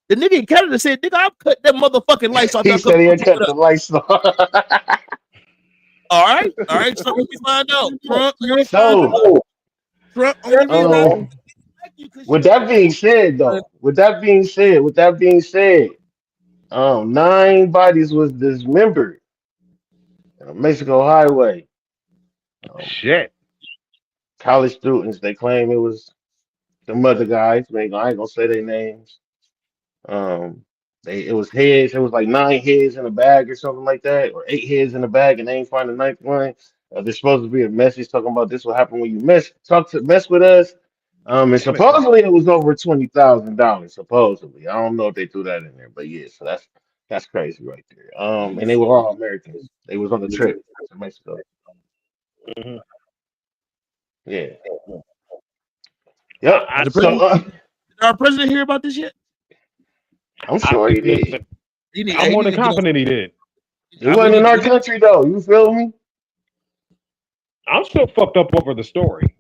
S3: The nigga in Canada said, "Nigga, I'm cutting that motherfucking lights off.
S1: He
S3: Y'all come
S1: said he
S3: fuck
S1: had
S3: with
S1: cut
S3: us."
S1: the lights off.
S3: All right. So let me find out. Trump, let me find out.
S1: So,
S3: Trump. Only reason I
S1: um,
S3: like you because
S1: with
S3: you
S1: that being said, though, nine bodies was dismembered on a Mexico highway. Um,
S6: Shit.
S1: college students, they claim it was the mother guys. I ain't gonna say their names. Um, it was heads. It was like nine heads in a bag or something like that, or eight heads in a bag, and they ain't find the ninth one. There's supposed to be a message talking about this will happen when you mess with us. And
S6: Damn it, bro.
S1: supposedly it was over $20,000. Supposedly, I don't know if they threw that in there, but yeah, so that's crazy right there. And they were all Americans. They was on the trip to Mexico.
S6: Mhm.
S1: Yeah. Yep.
S6: I,
S3: the
S1: So
S3: president. Did our president hear about this yet?
S1: I'm sure he did.
S6: listen,
S3: He
S6: I'm more
S3: need
S6: than
S3: to get on.
S6: confident he did.
S1: It wasn't in our country though. You feel me?
S6: I'm still fucked up over the story.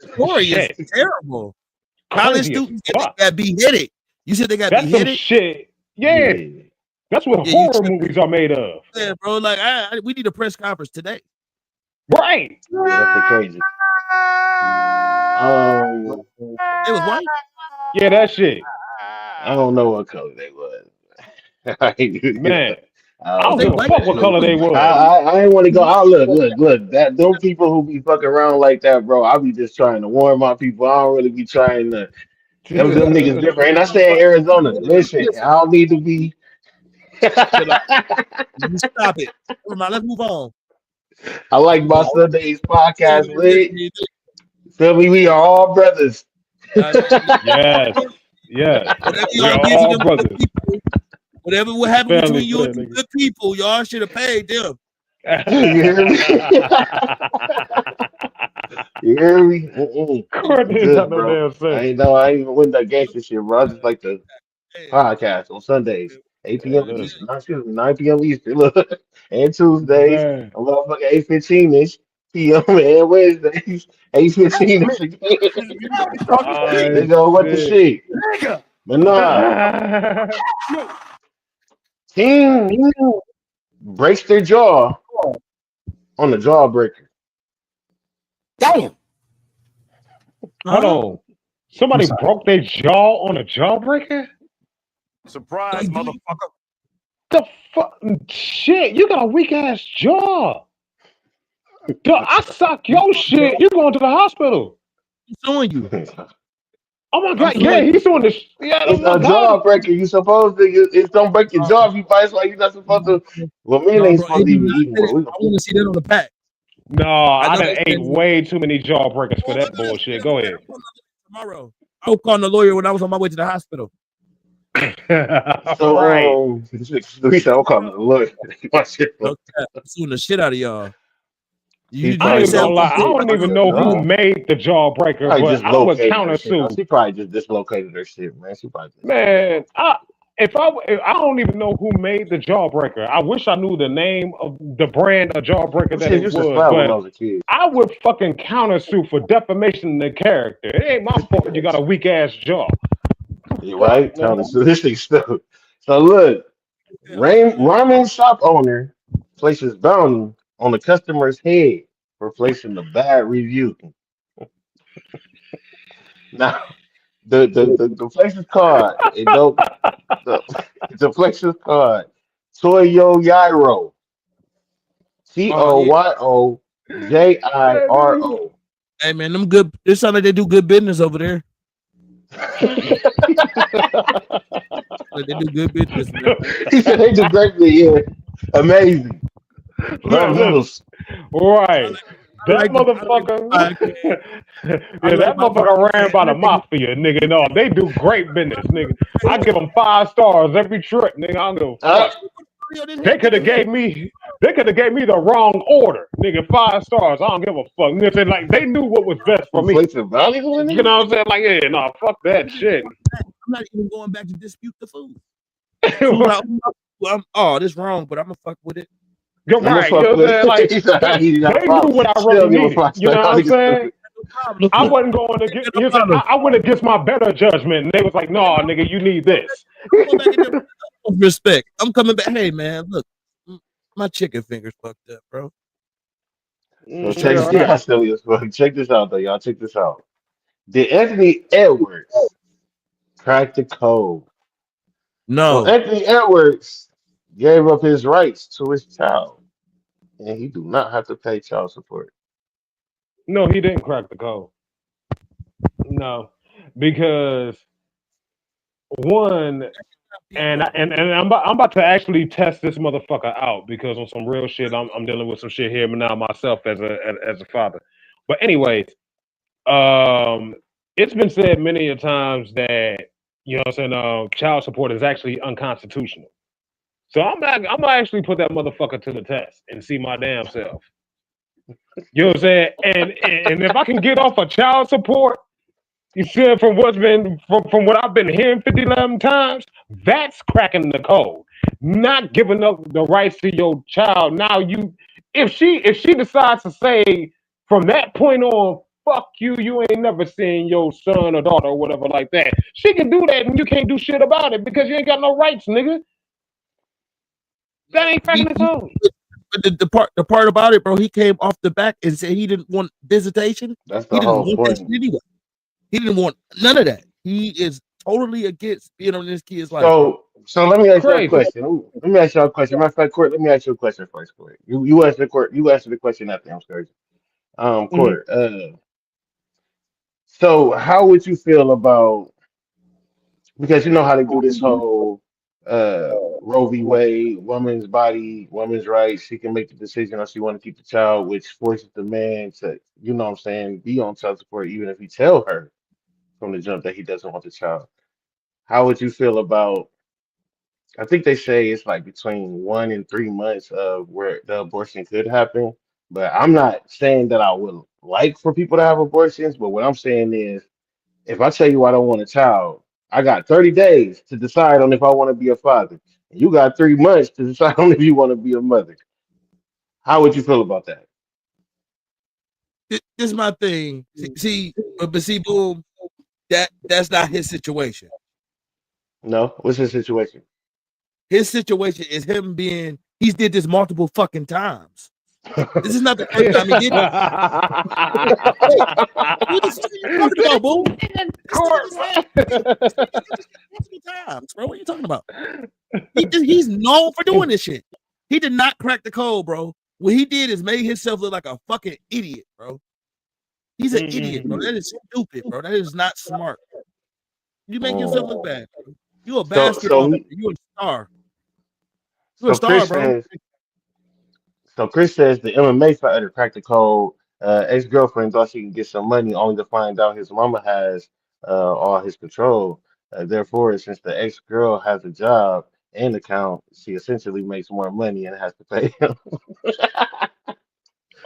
S3: The story is
S6: Shit,
S3: terrible. College
S6: crazy as
S3: students
S6: fuck.
S3: got beheaded. You said they got
S6: That's some
S3: beheaded?
S6: shit. Yeah,
S1: Yeah.
S6: that's what
S3: Yeah, you
S6: horror movies are made of.
S3: said, bro. Like, we need a press conference today.
S6: Right.
S1: Yeah, that's the crazy. Um,
S3: It was white.
S6: Yeah, that shit.
S1: I don't know what color they was. I
S6: Man, I
S3: Was
S6: don't
S3: they
S6: give a
S3: white?
S6: fuck what
S3: It
S6: color
S3: was
S6: they
S3: white.
S6: was.
S1: I ain't want to go out. Look. That them people who be fucking around like that, bro. I be just trying to warn my people. I don't really be trying to. Them niggas different. And I stay in Arizona. Listen, I don't need to be.
S3: Chill out. You stop it. Come on, let's move on.
S1: I like my Sunday's podcast lit.
S3: Listen,
S1: Feel me? We are all brothers.
S6: Yes, yes.
S3: whatever
S6: We
S3: y'all
S6: are
S3: did to
S6: all
S3: them good
S6: brothers.
S3: people, whatever what happened
S6: Family
S3: between you and them
S6: friendly.
S3: good people, y'all should have paid them.
S1: You hear me? You hear me? Mm-mm. I'm
S6: Courtney ain't got
S1: good,
S6: no
S1: bro.
S6: damn sense.
S1: I ain't even with that gangster shit, bro. I just like the
S3: Hey,
S1: podcast on Sundays, 8
S6: Hey,
S1: p.m.
S6: listen,
S1: Eastern. No, excuse me, 9 p.m. Eastern. Look, and Tuesdays,
S6: man.
S1: a motherfucking 8:15 ish p.m. and Wednesdays, 8:15 ish again.
S6: I
S1: They go, what the
S6: shit.
S1: shit? But nah, team breaks their jaw on the jawbreaker.
S6: Hold
S3: huh?
S6: on. Somebody broke their jaw on a jawbreaker?
S3: Surprise, motherfucker.
S6: The fuck? Shit, you got a weak ass jaw. Duh, I suck your shit. You going to the hospital.
S3: I'm suing you.
S6: Oh my
S3: I'm
S6: god, yeah,
S3: suing you.
S6: he's doing this. Yeah, oh
S1: It's
S6: my
S1: a
S6: god.
S1: jawbreaker. You supposed to. It don't break your jaw if you bite. It's like you're not supposed to. Well, men
S3: No,
S1: ain't
S3: bro.
S1: supposed
S3: It
S1: to
S3: do
S1: even
S3: not
S1: eat them,
S3: say
S1: but
S3: that.
S1: we.
S3: I want to see that on the pack.
S6: No,
S3: I
S6: I
S3: know
S6: done
S3: they
S6: ate
S3: said
S6: way too many jawbreakers for that bullshit. Go ahead.
S3: tomorrow. I was calling the lawyer when I was on my way to the hospital.
S6: Right.
S1: So we said, I'm calling the lawyer. My shit,
S3: No cap. I'm suing the shit out of y'all.
S1: he
S6: I
S3: You
S6: ain't
S1: probably
S6: even
S3: said
S6: gonna lie. I
S1: located.
S6: don't even know who made the jawbreaker,
S1: Probably
S6: but
S1: just
S6: I would
S1: located her shit.
S6: countersue.
S1: She probably just dislocated her shit, man. She probably just.
S6: Man, if I don't even know who made the jawbreaker. I wish I knew the name of the brand of jawbreaker
S1: Them
S6: that
S1: shit
S6: it
S1: used to
S6: was,
S1: slap when I
S6: but
S1: was a kid.
S6: I would fucking countersue for defamation of character. It ain't my fault you got a weak ass jaw.
S1: You
S6: Fuck,
S1: right?
S6: man.
S1: Telling us this thing stuff. So look, ramen shop owner places bounty on the customer's head for placing the bad review. Now the place is called it don't the, the place is called Toyo Yairo.
S3: Oh yeah.
S1: Toyoro.
S3: Hey man, them good. It sound like they do good business over there. Like they do good business, man.
S1: He said they do greatly, yeah. Amazing. Love
S6: Man, listen,
S1: noodles.
S6: right. That
S3: like the
S6: motherfucker,
S3: podcast. I
S6: yeah,
S3: like
S6: that
S3: my
S6: motherfucker ran
S3: podcast.
S6: by the
S3: That nigga,
S6: mafia, nigga. No, they do great business, nigga. I give them 5 stars every trip, nigga. I don't give a
S1: Uh,
S6: fuck.
S3: on this
S6: They
S3: head,
S6: could have
S3: nigga.
S6: gave me, they could have gave me the wrong order, nigga. 5 stars. I don't give a fuck. Nigga said like they knew what was best for me.
S1: inflation value in
S6: You
S1: it?
S6: know what I'm saying? Like, yeah, no, fuck that shit.
S3: I'm not even going back to dispute the food. Food out. Oh, this wrong, but I'm gonna fuck with it.
S6: You're
S1: I'm gonna
S6: right. You
S1: fuck
S6: know what
S1: with
S6: I'm saying?
S1: it.
S6: Like
S1: He said,
S6: they,
S1: he got a
S6: they knew
S1: problem.
S6: what I really
S1: Still give a
S6: needed.
S1: fuck.
S6: You know
S1: Like,
S6: what
S1: all
S6: I'm
S1: niggas
S6: saying?
S1: stupid.
S3: No problem.
S6: I wasn't going to get.
S3: No
S6: You know what I'm saying?
S3: problem.
S6: I went against my better judgment, and they was like, "No, nigga, you need this."
S3: Go back in there. Respect. I'm coming back. Hey man, look, my chicken fingers fucked up, bro.
S1: So check
S6: Yeah,
S1: this.
S6: right.
S1: Y'all silly as fuck. Check this out, though. Y'all check this out. Did Anthony Edwards crack the code? So
S3: No,
S1: Anthony Edwards gave up his rights to his child, and he do not have to pay child support.
S6: No, he didn't crack the code. No, because one, and I'm about to actually test this motherfucker out because on some real shit, I'm dealing with some shit here now myself as a father. But anyways, um, it's been said many a times that you know what I'm saying child support is actually unconstitutional. So I'm gonna actually put that motherfucker to the test and see my damn self. You know what I'm saying? And if I can get off of child support, you see, from what I've been hearing 50 times, that's cracking the code. Not giving up the rights to your child. Now if she decides to say from that point on, fuck you, you ain't never seen your son or daughter or whatever like that. She can do that and you can't do shit about it because you ain't got no rights, nigga. That ain't cracking the code.
S3: but the part about it, bro, he came off the back and said he didn't want visitation.
S1: That's
S3: He
S1: the
S3: didn't
S1: whole
S3: want that shit
S1: point.
S3: anyway. He didn't want none of that. He is totally against being on this kid's life, bro.
S1: So let me ask you a
S6: Crazy.
S1: question. Let me ask you a question. Matter of fact, Court, let me ask you a question first, Court. You answer the court. You answer the question after I'm scared.
S6: Mhm.
S1: Court. So how would you feel about because you know how they do this whole Roe v. Wade, woman's body, woman's rights. She can make the decision if she want to keep the child, which forces the man to, you know what I'm saying, be on child support even if he tell her from the jump that he doesn't want the child. How would you feel about I think they say it's like between 1 and 3 months of where the abortion could happen. But I'm not saying that I would like for people to have abortions, but what I'm saying is if I tell you I don't want a child, I got 30 days to decide on if I want to be a father. And you got 3 months to decide on if you want to be a mother. How would you feel about that?
S3: This is my thing. But see, boom, that's not his situation.
S1: No? What's the situation?
S3: His situation is him being he's did this multiple fucking times. This is not the first time he did it. Hey, what are you talking about, boom? Multiple times, bro. What are you talking about? He's known for doing this shit. He did not crack the code, bro. What he did is made himself look like a fucking idiot, bro. He's an idiot, bro. That is stupid, bro. That is not smart. You make yourself look
S1: Oh.
S3: bad, bro. You a
S1: So
S3: basketball
S1: so
S3: player. You a star. You a
S1: so
S3: star,
S1: Chris
S3: bro.
S1: says so Chris says the MMA fighter cracked the code. Ex-girlfriend thought she could get some money only to find out his mama has all his control. Therefore, since the ex-girl has a job and account, she essentially makes more money and has to pay him.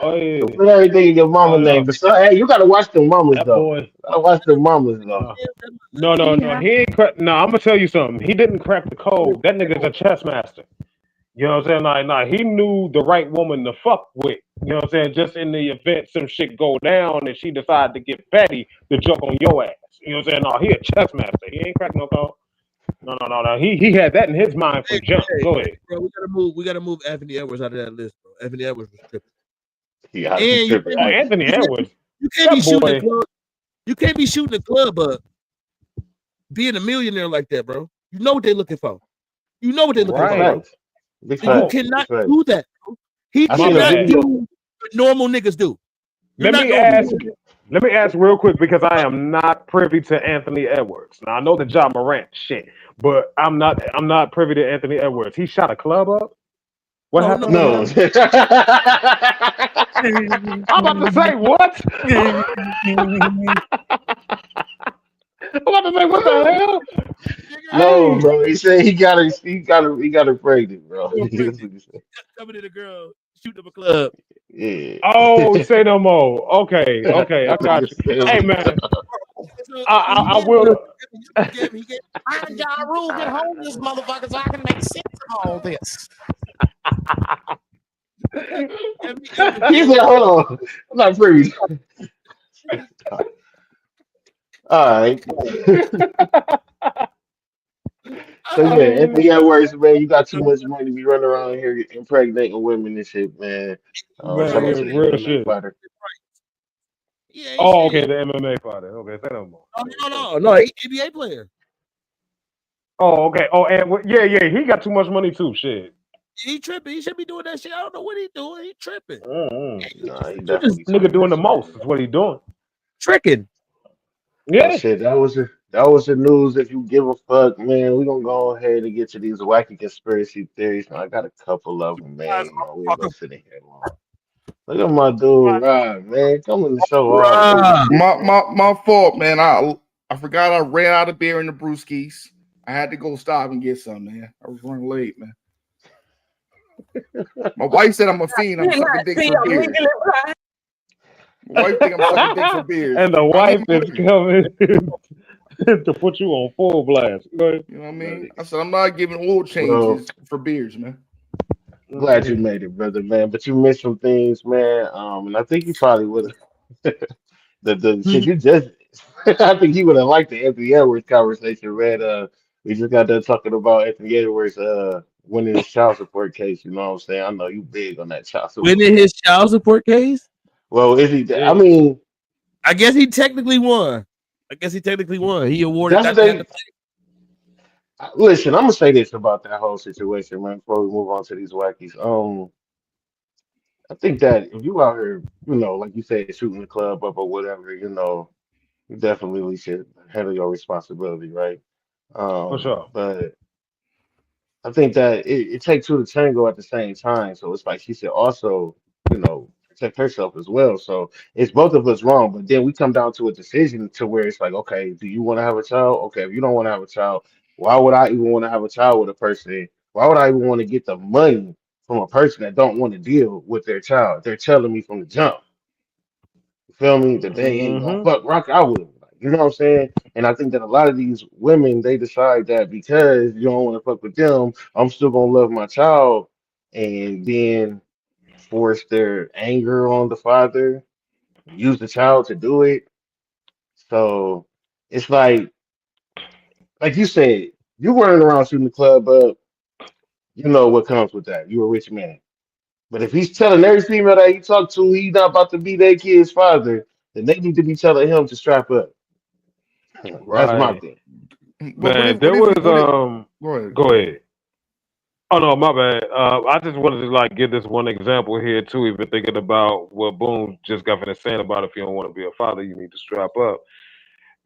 S6: Oh
S1: So
S6: yeah.
S1: put everything in your
S6: Oh
S1: mama
S6: no.
S1: name. But so, hey, you gotta watch the mamas
S6: That
S1: though.
S6: boy.
S1: Gotta watch the mamas though.
S6: No. No. He ain't crack. No, I'm gonna tell you something. He didn't crack the code. That nigga's a chess master. You know what I'm saying? Nah, he knew the right woman to fuck with. You know what I'm saying? Just in the event some shit go down and she decided to get petty to jump on your ass. You know what I'm saying? No, he a chess master. He ain't crack no code. No. He had that in his mind
S3: Hey,
S6: from jump. Go
S3: hey,
S6: ahead.
S3: bro, we gotta move Anthony Edwards out of that list, bro. Anthony Edwards was tripping.
S1: He gotta be
S3: And
S1: tripping. Like,
S6: Anthony
S3: you can't be,
S6: Edwards.
S3: you can't be
S6: That
S3: shooting a
S6: boy.
S3: club. You can't be shooting a club up being a millionaire like that, bro. You know what they're looking for. You know what they're looking
S1: big
S3: for,
S6: Right.
S3: bro.
S1: facts. Big
S3: So you
S1: facts. Big
S3: cannot
S1: facts.
S3: do that, bro. He
S1: I
S6: My
S1: seen a
S3: cannot
S6: bad.
S3: do
S1: video.
S3: what normal niggas do. You're
S6: Let
S3: not
S6: me
S3: normal.
S6: ask. Let me ask real quick because I am not privy to Anthony Edwards. Now I know the John Morant shit, but I'm not privy to Anthony Edwards. He shot a club up. What
S3: No,
S6: happened?
S3: no.
S6: What
S1: No.
S6: happened? I'm about to say what? I'm about to say what the hell?
S1: No,
S6: Hey.
S1: bro. He said he got her pregnant, bro.
S3: Girl
S1: That's
S3: pregnant.
S1: what he said.
S3: Coming to the girl, shooting up a club.
S1: Yeah.
S6: Oh, say no more. Okay, okay, I
S1: That nigga
S6: got you. Hey
S1: said,
S6: man,
S3: So he
S6: I
S3: did.
S6: will.
S3: He gave
S2: Mind y'all rules at home, this motherfucker, so I can make sense of all this.
S1: he said, hold on. I'm not privy. All right. So yeah,
S6: Oh,
S1: Anthony Edwards, man, you got too much money to be running around here impregnating women and shit, man. Shout out to
S6: man,
S1: the
S6: real
S1: MMA
S6: shit.
S1: fighter.
S3: He ain't
S6: Oh, okay,
S3: shit.
S6: the MMA fighter. Okay, say no more.
S3: No, he NBA player.
S6: Oh, okay. Oh, and yeah, he got too much money too. Shit.
S3: He tripping. He should be doing that shit. I don't know what he doing. He tripping.
S1: Nah, he
S3: You just
S1: definitely
S6: Nigga
S1: talking
S6: doing
S1: that
S6: the
S1: shit.
S6: most is what he doing.
S3: tricking.
S1: Well,
S6: Yeah.
S1: shit, that was the news. If you give a fuck, man, we gonna go ahead and get to these wacky conspiracy theories. Now, I got a couple of them, man. We ain't gonna sit in here long. Look at my dude, Rod, man, coming to show all the
S3: Bruh.
S1: shit,
S7: My
S1: man.
S7: my my fault, man. I forgot I ran out of beer in the brewskis. I had to go stop and get some, man. I was running late, man. My wife said I'm a fiend. I'm sucking dick for beers. My wife think I'm sucking dick for beers.
S6: And the
S7: I need
S6: wife
S7: my
S6: is
S7: beer.
S6: coming to put you on full blast. Go ahead.
S7: You know what I
S1: That
S7: mean? I
S1: nigga-
S7: said I'm not giving oil
S1: Bro,
S7: changes for beers, man.
S1: glad you made it, brother, man. But you missed some things, man. And I think you probably would have the shit you just. I think you would have liked the Anthony Edwards conversation, man. We just got done talking about Anthony Edwards winning his child support case. You know what I'm saying? I know you big on that child support.
S3: Winning his child support case.
S1: Well, is he? I
S6: Yeah.
S1: mean,
S3: I guess he technically won. He awarded
S1: that's what
S3: that. Had to
S1: they. Listen, I'm gonna say this about that whole situation, man. Before we move on to these wackies, I think that if you out here, like you said, shooting the club up or whatever, you definitely should handle your responsibility, right?
S6: For sure.
S1: But I think that it takes two to tango at the same time. So it's like she should also, protect herself as well. So it's both of us wrong. But then we come down to a decision to where it's like, okay, do you want to have a child? Okay, if you don't want to have a child, why would I even want to have a child with a person? Why would I even want to get the money from a person that don't want to deal with their child? They're telling me from the jump. You feel me? That they ain't gonna
S6: Mm-hmm.
S1: fuck rock out with him. Like, you know what I'm saying? And I think that a lot of these women they decide that because you don't want to fuck with them, I'm still gonna love my child, and then force their anger on the father, use the child to do it. So it's like you said, you running around shooting the club up. You know what comes with that. You're a rich man. But if he's telling every female that he talk to he's not about to be their kid's father, then they need to be telling him to strap up. That's my
S6: Right.
S1: thing.
S7: But what
S6: Man,
S7: if
S6: there
S7: what if
S6: was
S7: what if go ahead,
S6: go
S7: go ahead.
S6: ahead. Oh no, my bad. I just wanted to like give this one example here too. Even thinking about what Boone just got finished saying about if you don't want to be a father, you need to strap up.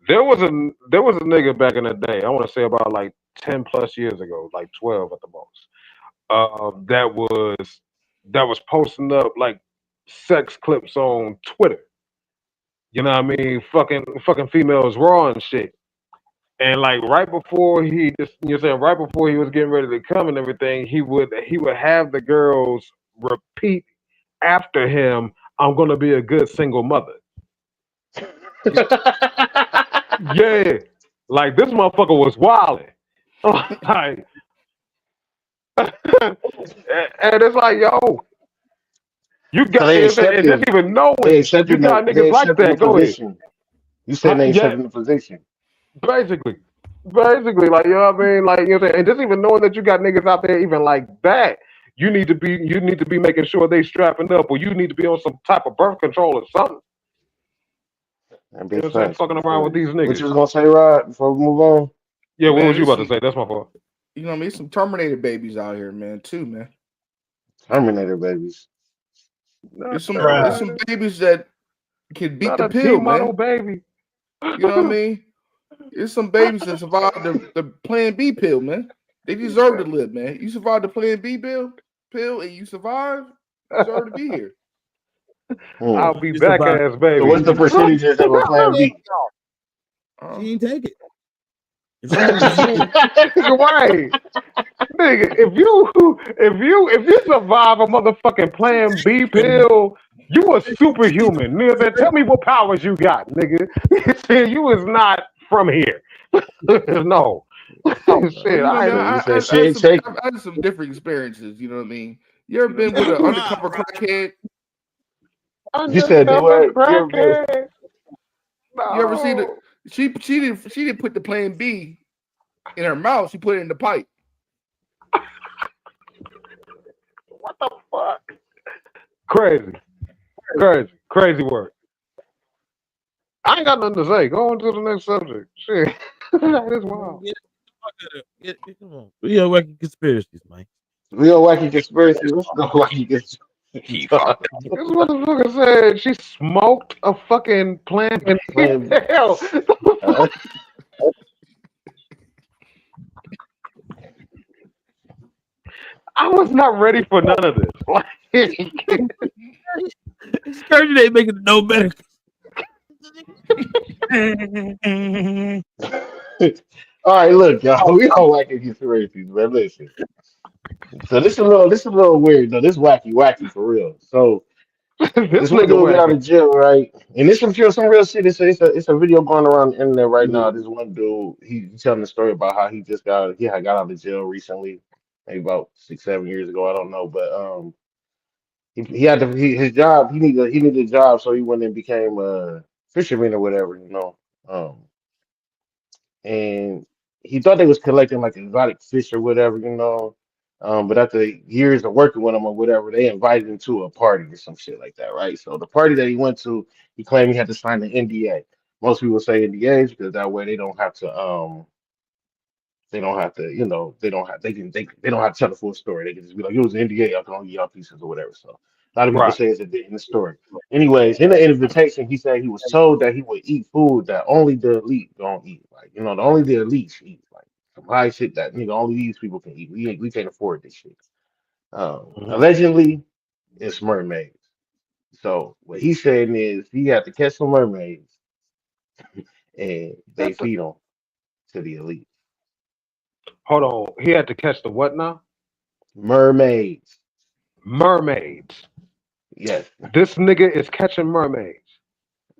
S6: There was a nigga back in the day. I want to say about like 10 plus years ago, like 12 at the most. That was posting up like sex clips on Twitter. You know what I mean? Fucking females raw and shit. And like right before he just you're saying right before he was getting ready to come and everything, he would have the girls repeat after him, I'm gonna be a good single mother. Yeah. Like this motherfucker was wilding. Like and it's like, yo, you
S1: So
S6: got
S1: they
S6: and just
S1: accepting
S6: even knowing
S1: they
S6: you
S1: accepting the
S6: got
S1: they
S6: niggas like
S1: accepting the
S6: that, go ahead.
S1: position. You saying they
S6: Yeah,
S1: accepting the position.
S6: basically. Basically, like you know what I mean? Like you know what I'm saying? And just even knowing that you got niggas out there even like that, you need to be making sure they strapping up or you need to be on some type of birth control or something.
S1: And
S6: You
S1: big
S6: know what I'm saying?
S1: facts,
S6: Fucking
S1: big
S6: around with these
S1: facts. What you
S6: niggas.
S1: was gonna say, Rod, before we move on?
S6: Yeah, what
S7: Man,
S6: was you
S7: there's
S6: about to
S7: some
S6: say? That's my fault.
S7: you know what I mean, some Terminator babies out here, man, too, man.
S1: Terminator babies.
S7: There's
S6: Not
S7: some there's
S3: Bruh.
S7: some
S6: Terminator.
S7: babies that can beat
S6: Not
S7: the
S6: a T
S7: pill,
S6: model
S7: man.
S6: baby.
S7: You know what I mean? There's some babies that survived the Plan B pill, man. They
S1: Big
S7: deserve to
S1: facts.
S7: live, man. You survived the Plan B pill? pill and you survive, you deserve to be here.
S6: I'll be
S3: You
S6: back,
S3: survived.
S6: ass
S1: So
S6: baby.
S1: what's the percentages of a plan B?
S3: She ain't take it. If she didn't take it,
S6: Right, nigga. If you survive a motherfucking Plan B pill, you a superhuman, nigga. Man, tell me what powers you got, nigga. Shit, you is not from here. No,
S7: Well,
S6: shit.
S7: you know,
S6: I
S7: man,
S1: So you
S7: I,
S1: said
S7: I,
S1: she
S7: I had
S1: ain't
S7: some,
S1: take it.
S7: I've had some different experiences. You know what I mean? You ever been with an undercover crackhead?
S1: You said do
S6: undercover
S1: what? You ever been?
S6: crackhead.
S7: You ever see the?
S6: No,
S7: She didn't put the Plan B in her mouth. She put it in the pipe.
S6: what the fuck? Crazy work. I ain't got nothing to say. Go on to the next subject. Shit, that is wild.
S3: come on. We are working conspiracies, man.
S1: Real wacky conspiracy. Let's go wacky conspiracy.
S5: He fucked up.
S6: This motherfucker said she smoked a fucking Plan B.
S1: Plan B.
S6: Hell,
S1: Uh,
S6: I was not ready for none of this. Like,
S3: Excursion ain't making it no better.
S1: all right, look, y'all. We all wacky conspiracies, man. Listen. So this a little weird though. This wacky for real. So
S6: this
S1: this one
S6: nigga
S1: dude get out
S6: wacky.
S1: of jail, right? And this some real shit. It's a video going around the internet right now. This one dude, he telling the story about how he had got out of jail recently, maybe about 6, 7 years ago. I don't know, but he had his job. He needed a job, so he went and became a fisherman or whatever, and he thought they was collecting like exotic fish or whatever, But after years of working with him or whatever, they invited him to a party or some shit like that, right? So the party that he went to, he claimed he had to sign an NDA. Most people say NDAs because that way they don't have to tell the full story. They can just be like, it was an NDA, I can only give y'all pieces or whatever. So a lot of people
S6: Right.
S1: say it's a bit in the story. Anyways, in the invitation, he said he was told that he would eat food that only the elite don't eat. Like, the only the elites eat. Like some high shit that only these people can eat. We can't afford this shit.
S6: Mhm.
S1: Allegedly, it's mermaids. So what he's saying is he had to catch some mermaids and they
S6: What the-
S1: feed them to the elite.
S6: Hold on. He had to catch the what now?
S1: Mermaids.
S6: Mermaids.
S1: Yes.
S6: This nigga is catching mermaids,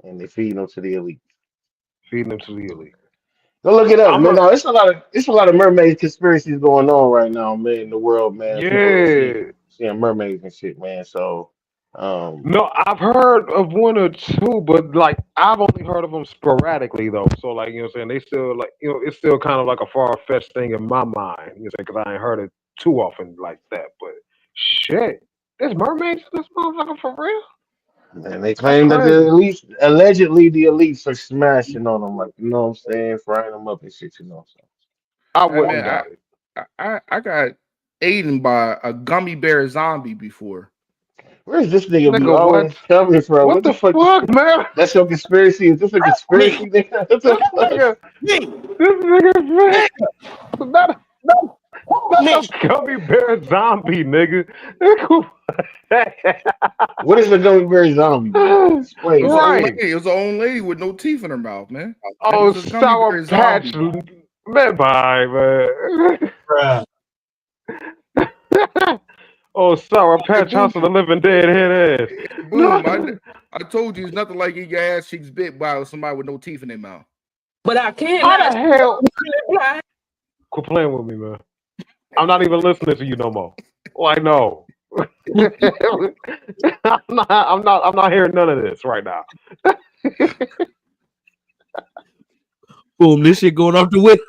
S1: And they feed them to the elite.
S6: feeding them to the elite.
S1: Go look it up,
S6: I'm
S1: man.
S6: a
S1: No, it's a lot of mermaid conspiracies going on right now, man, in the world, man. People are seeing
S6: yeah.
S1: seeing mermaids and shit, man. So, um,
S6: No, I've heard of one or two, but like I've only heard of them sporadically though. So like you know what I'm saying, they still like it's still kind of like a far fetched thing in my mind. You know, because I ain't heard it too often like that. But shit, there's mermaids in this motherfucker for real.
S1: and they
S6: That's
S1: claim that the
S6: crazy.
S1: elites, allegedly, the elites are smashing on them, like what I'm saying, frying them up and shit. So,
S6: I
S7: I
S6: wouldn't
S7: mean,
S6: doubt it.
S7: I got eaten by a gummy bear zombie before.
S1: where's this nigga be
S6: Nigga, what?
S1: always coming from?
S6: What
S1: What the
S6: the
S1: fuck?
S6: fuck, man?
S1: That's your conspiracy? Is this a
S2: Me,
S1: conspiracy, nigga? What the
S6: This
S1: fuck?
S6: nigga,
S2: me,
S6: this nigga, man, not not
S2: me.
S6: no gummy bear zombie, nigga.
S1: What is a gummy bear zombie, man?
S7: It
S1: Explain
S7: was an
S1: that.
S7: old
S6: Right.
S7: lady. It was an old lady with no teeth in her mouth, man. It
S6: Oh,
S7: was a gummy
S6: Sour
S7: bear
S6: Patch,
S7: zombie.
S6: man, bye, man.
S2: Bruh.
S6: Oh, Sour
S7: Hey,
S6: Patch,
S7: boom,
S6: House of the Living Dead, head ass.
S7: hey,
S6: No,
S7: boom. I told you it's nothing like getting your ass cheeks bit by somebody with no teeth in their mouth.
S8: But I
S6: how
S8: cannot
S6: the hell?
S8: fly.
S6: Quit playing with me, man. I'm not even listening to you no more. Like, no. I'm not hearing none of this right now.
S3: Boom, this shit going off the whip.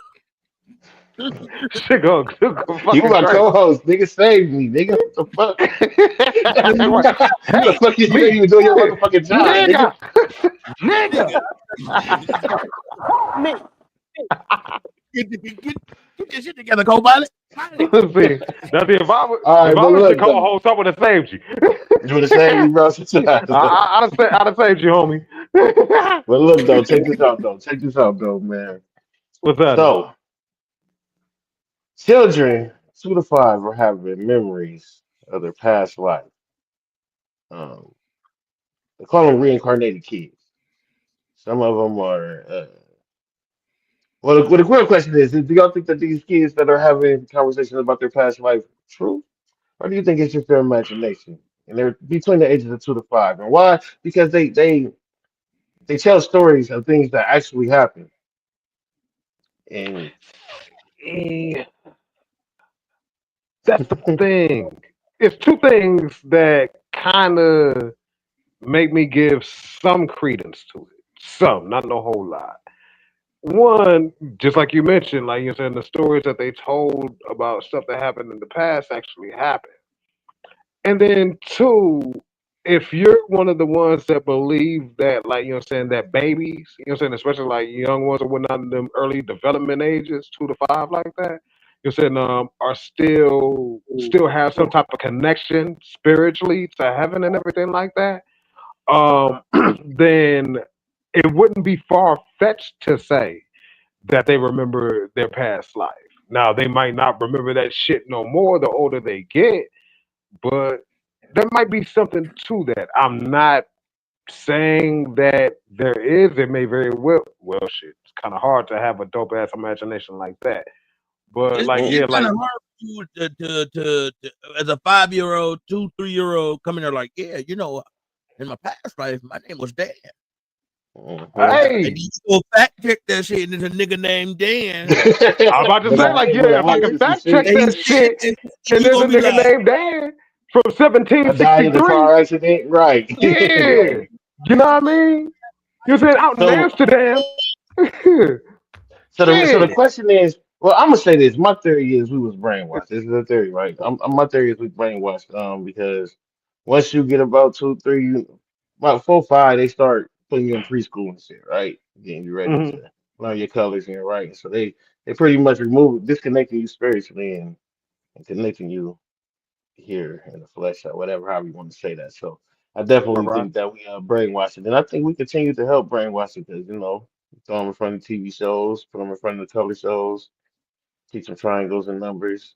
S6: Shit go
S1: You
S6: fucking
S1: my
S6: crazy.
S1: co-host, nigga. Save me, nigga. What the fuck?
S6: Right.
S1: You the
S6: Hey,
S1: fuck you
S6: me,
S1: ain't even doing your motherfucking job, nigga.
S6: nigga.
S2: Nigga. Me. Get your shit together, co-pilot.
S6: See, now see,
S1: All
S6: if
S1: right,
S6: I
S1: but
S6: was the
S1: look though,
S6: co-host, I would have saved you.
S1: you would have saved me, bro. Sit your ass up.
S6: I'd have saved you, homie.
S1: But look though, check this out though. Check this out though, man.
S6: What's that?
S1: So, children 2 to 5 are having memories of their past life. Um, they call them reincarnated kids. Some of them are. Well, the real question is: do y'all think that these kids that are having conversations about their past life true, or do you think it's just their imagination? And they're between the ages of 2 to 5, and why? Because they tell stories of things that actually happened, and
S6: Eh, That's the thing. It's two things that kind of make me give some credence to it. Some, not a whole lot. One, just like you mentioned, like you're saying, the stories that they told about stuff that happened in the past actually happened. And then two, if you're one of the ones that believe that, like, that babies, especially like young ones or whatnot in them early development ages, 2 to 5, like that, are still have some type of connection spiritually to heaven and everything like that, um, then it wouldn't be far fetched to say that they remember their past life. Now they might not remember that shit no more the older they get, but there might be something to that. I'm not saying that there is. It may very well shit. It's kind of hard to have a dope ass imagination like that. But like, yeah,
S3: It's kind
S6: like,
S3: of hard for you to as a 5-year-old, 3-year-old come in there like, yeah, in my past life, my name was Dan.
S1: Mhm.
S3: And
S6: hey,
S3: you go fact check that shit, and there's a nigga named Dan.
S6: I'm about to
S1: but
S6: say, like,
S1: but
S6: yeah, if I
S1: hey,
S6: can
S1: listen,
S6: fact check
S1: see,
S3: And he
S6: that
S3: said,
S6: shit,
S3: and
S6: and
S3: you
S6: there's
S3: gonna
S6: a
S3: be
S6: nigga
S3: like,
S6: named Dan from
S1: I died in a
S6: 1763.
S1: car accident, right?
S6: Yeah, you know what I mean? You said out in
S1: So
S6: Amsterdam.
S1: so the
S6: Shit.
S1: question is, well, I'm gonna say this. My theory is we was brainwashed. This is a theory, right? My theory is we brainwashed. Because once you get about 2, 3, about 4, 5, they start putting you in preschool and shit, right? Getting you ready
S6: Hmm.
S1: to learn your colors and your writing. So they pretty much remove disconnecting you spiritually and connecting you here in the flesh or whatever, however you want to say that. So I definitely
S6: Right.
S1: think that we brainwash it, and I think we continue to help brainwash it because throw them in front of TV shows, put them in front of the color shows, teach them triangles and numbers.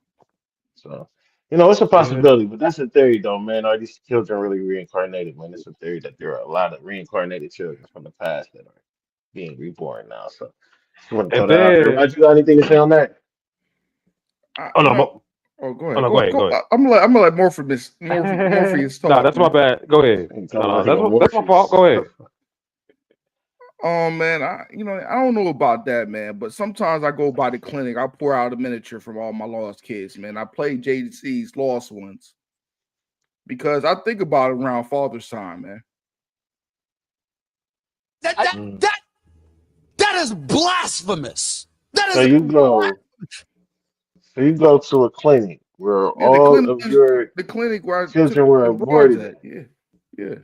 S1: So it's a
S6: Yeah.
S1: possibility, but that's a theory though, man. Are these children really reincarnated? Man, it's a theory that there are a lot of reincarnated children from the past that are being reborn now. So just want to throw
S6: And
S1: that out there.
S6: then,
S1: Rod, you got anything to say on that?
S7: I,
S6: oh
S7: you
S6: no,
S7: know. Oh, go
S6: oh
S7: ahead.
S6: no, go
S7: Go
S6: ahead,
S7: go.
S6: go ahead.
S7: I'm gonna let Morpheus
S6: No,
S7: talk,
S6: that's my
S7: man.
S6: bad. Go ahead.
S1: Ain't
S6: No,
S1: talking
S6: no,
S1: about your
S6: that's my fault.
S1: Morpheus.
S6: Go ahead.
S7: Oh man, I don't know about that, man. But sometimes I go by the clinic. I pour out a miniature from all my lost kids, man. I play JC's Lost Ones because I think about it around Father's time, man.
S2: That that
S6: Mm.
S2: that that is blasphemous. That
S1: So
S2: is
S1: you go. So you go to a clinic where
S7: Yeah,
S1: all of your
S7: the clinic where I took
S1: children were
S7: the broads
S1: aborted
S7: at. Yeah, yeah.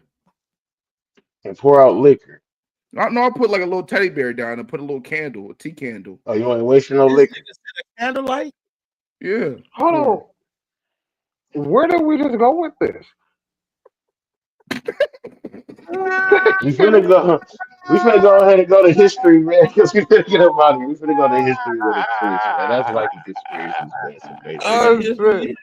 S1: and pour out liquor.
S7: I put like a little teddy bear down and put a little candle, a tea candle.
S1: Oh, you ain't wasting no
S3: this
S1: liquor.
S3: nigga said a candlelight.
S7: Yeah,
S6: Hold
S7: yeah.
S6: on. Where did we just go with this?
S1: We finna go. We finna go ahead and go to history, man, because we finna get up out of here. We finna go to history with a twist, man. That's like a conspiracy, man. Some basic
S3: Yeah,
S6: Oh
S1: shit,
S3: yes,
S6: shit.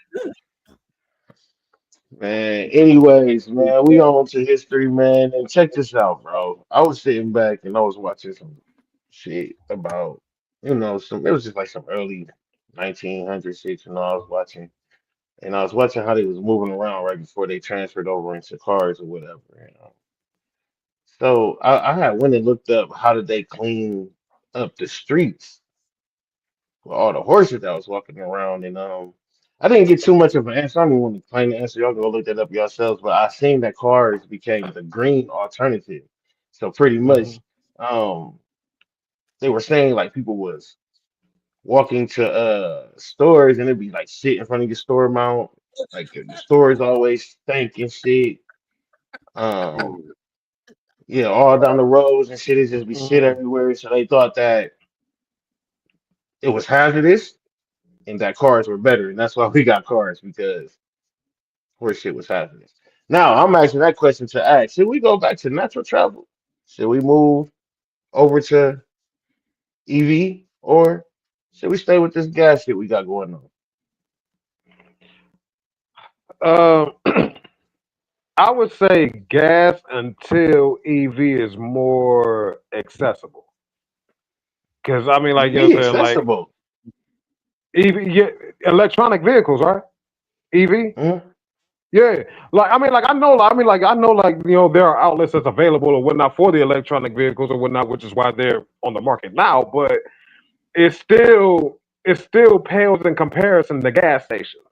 S1: man. Anyways, man, we on to history, man. And check this out, bro. I was sitting back and I was watching some shit about, some. It was just like some early 1900 shit. I was watching. And I was watching how they was moving around right before they transferred over into cars or whatever. So I had went and looked up how did they clean up the streets with all the horses that was walking around, and I didn't get too much of an answer. I don't even want to claim the answer. Y'all go look that up yourselves. But I seen that cars became the green alternative. So pretty much,
S6: Mhm.
S1: um, they were saying like people was walking to stores and it'd be like shit in front of your store mount. Like the store is always stank and shit. Um, yeah, all down the roads and shit. It just be shit
S6: Mhm.
S1: everywhere. So they thought that it was hazardous and that cars were better, and that's why we got cars because horse shit was hazardous. Now I'm asking that question to ask: should we go back to natural travel? Should we move over to EV, or should we stay with this gas shit we got going on?
S6: Um, I would say gas until EV is more accessible. Because I mean, like you know,
S1: EV
S6: what I'm saying like
S1: accessible.
S6: EV, yeah, electronic vehicles, right? EV,
S1: Mhm.
S6: yeah. Like I mean, like I know, like, I mean, like I know, like you know, there are outlets that's available or whatnot for the electronic vehicles or whatnot, which is why they're on the market now. But it still pales in comparison to gas stations.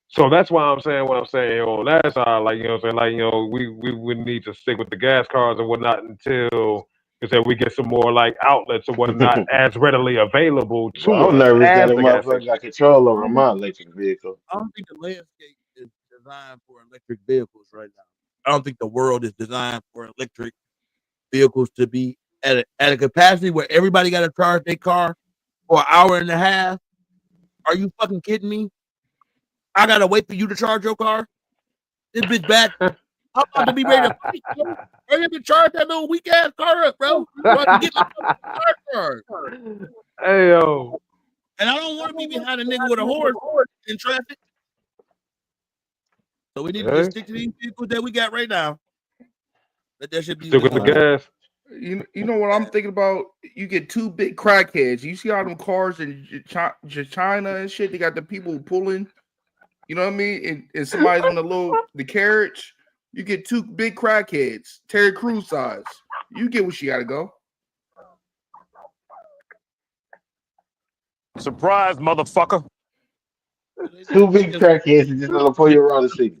S6: So that's why I'm saying what I'm saying on that side. Like, you know what I'm saying? Like, you know, we would need to stick with the gas cars and whatnot until you said we get some more like outlets or whatnot as readily available
S1: Well,
S6: to
S1: I'm
S6: us
S1: nervous that
S6: as
S1: a
S6: the gas
S1: motherfucker
S6: station
S1: got
S6: is.
S1: control
S3: I
S1: over
S3: don't,
S1: my electric vehicle.
S3: I don't think the landscape is designed for electric vehicles right now. I don't think the world is designed for electric vehicles to be at a capacity where everybody got to charge their car for an hour and a half. Are you fucking kidding me? I gotta wait for you to charge your car. This bitch back. I'm about to be ready to fight, bro. Hurry up and charge that little weak ass car up, bro. So I can get my car charged.
S6: Hey yo,
S3: And I don't want to be behind a nigga with a horse in traffic. So we need to just
S6: hey,
S3: stick to these vehicles that we got right now. Let that shit be
S6: stick with
S3: just
S6: the
S3: fine.
S6: gas.
S7: You know what I'm thinking about? You get two big crackheads. You see all them cars in China and shit. They got the people pulling. You know what I mean? And somebody's on the carriage. You get two big crackheads, Terry Crews size. You get where she got to go.
S2: Surprise, motherfucker.
S1: Two big crackheads and just gonna pull you around the city.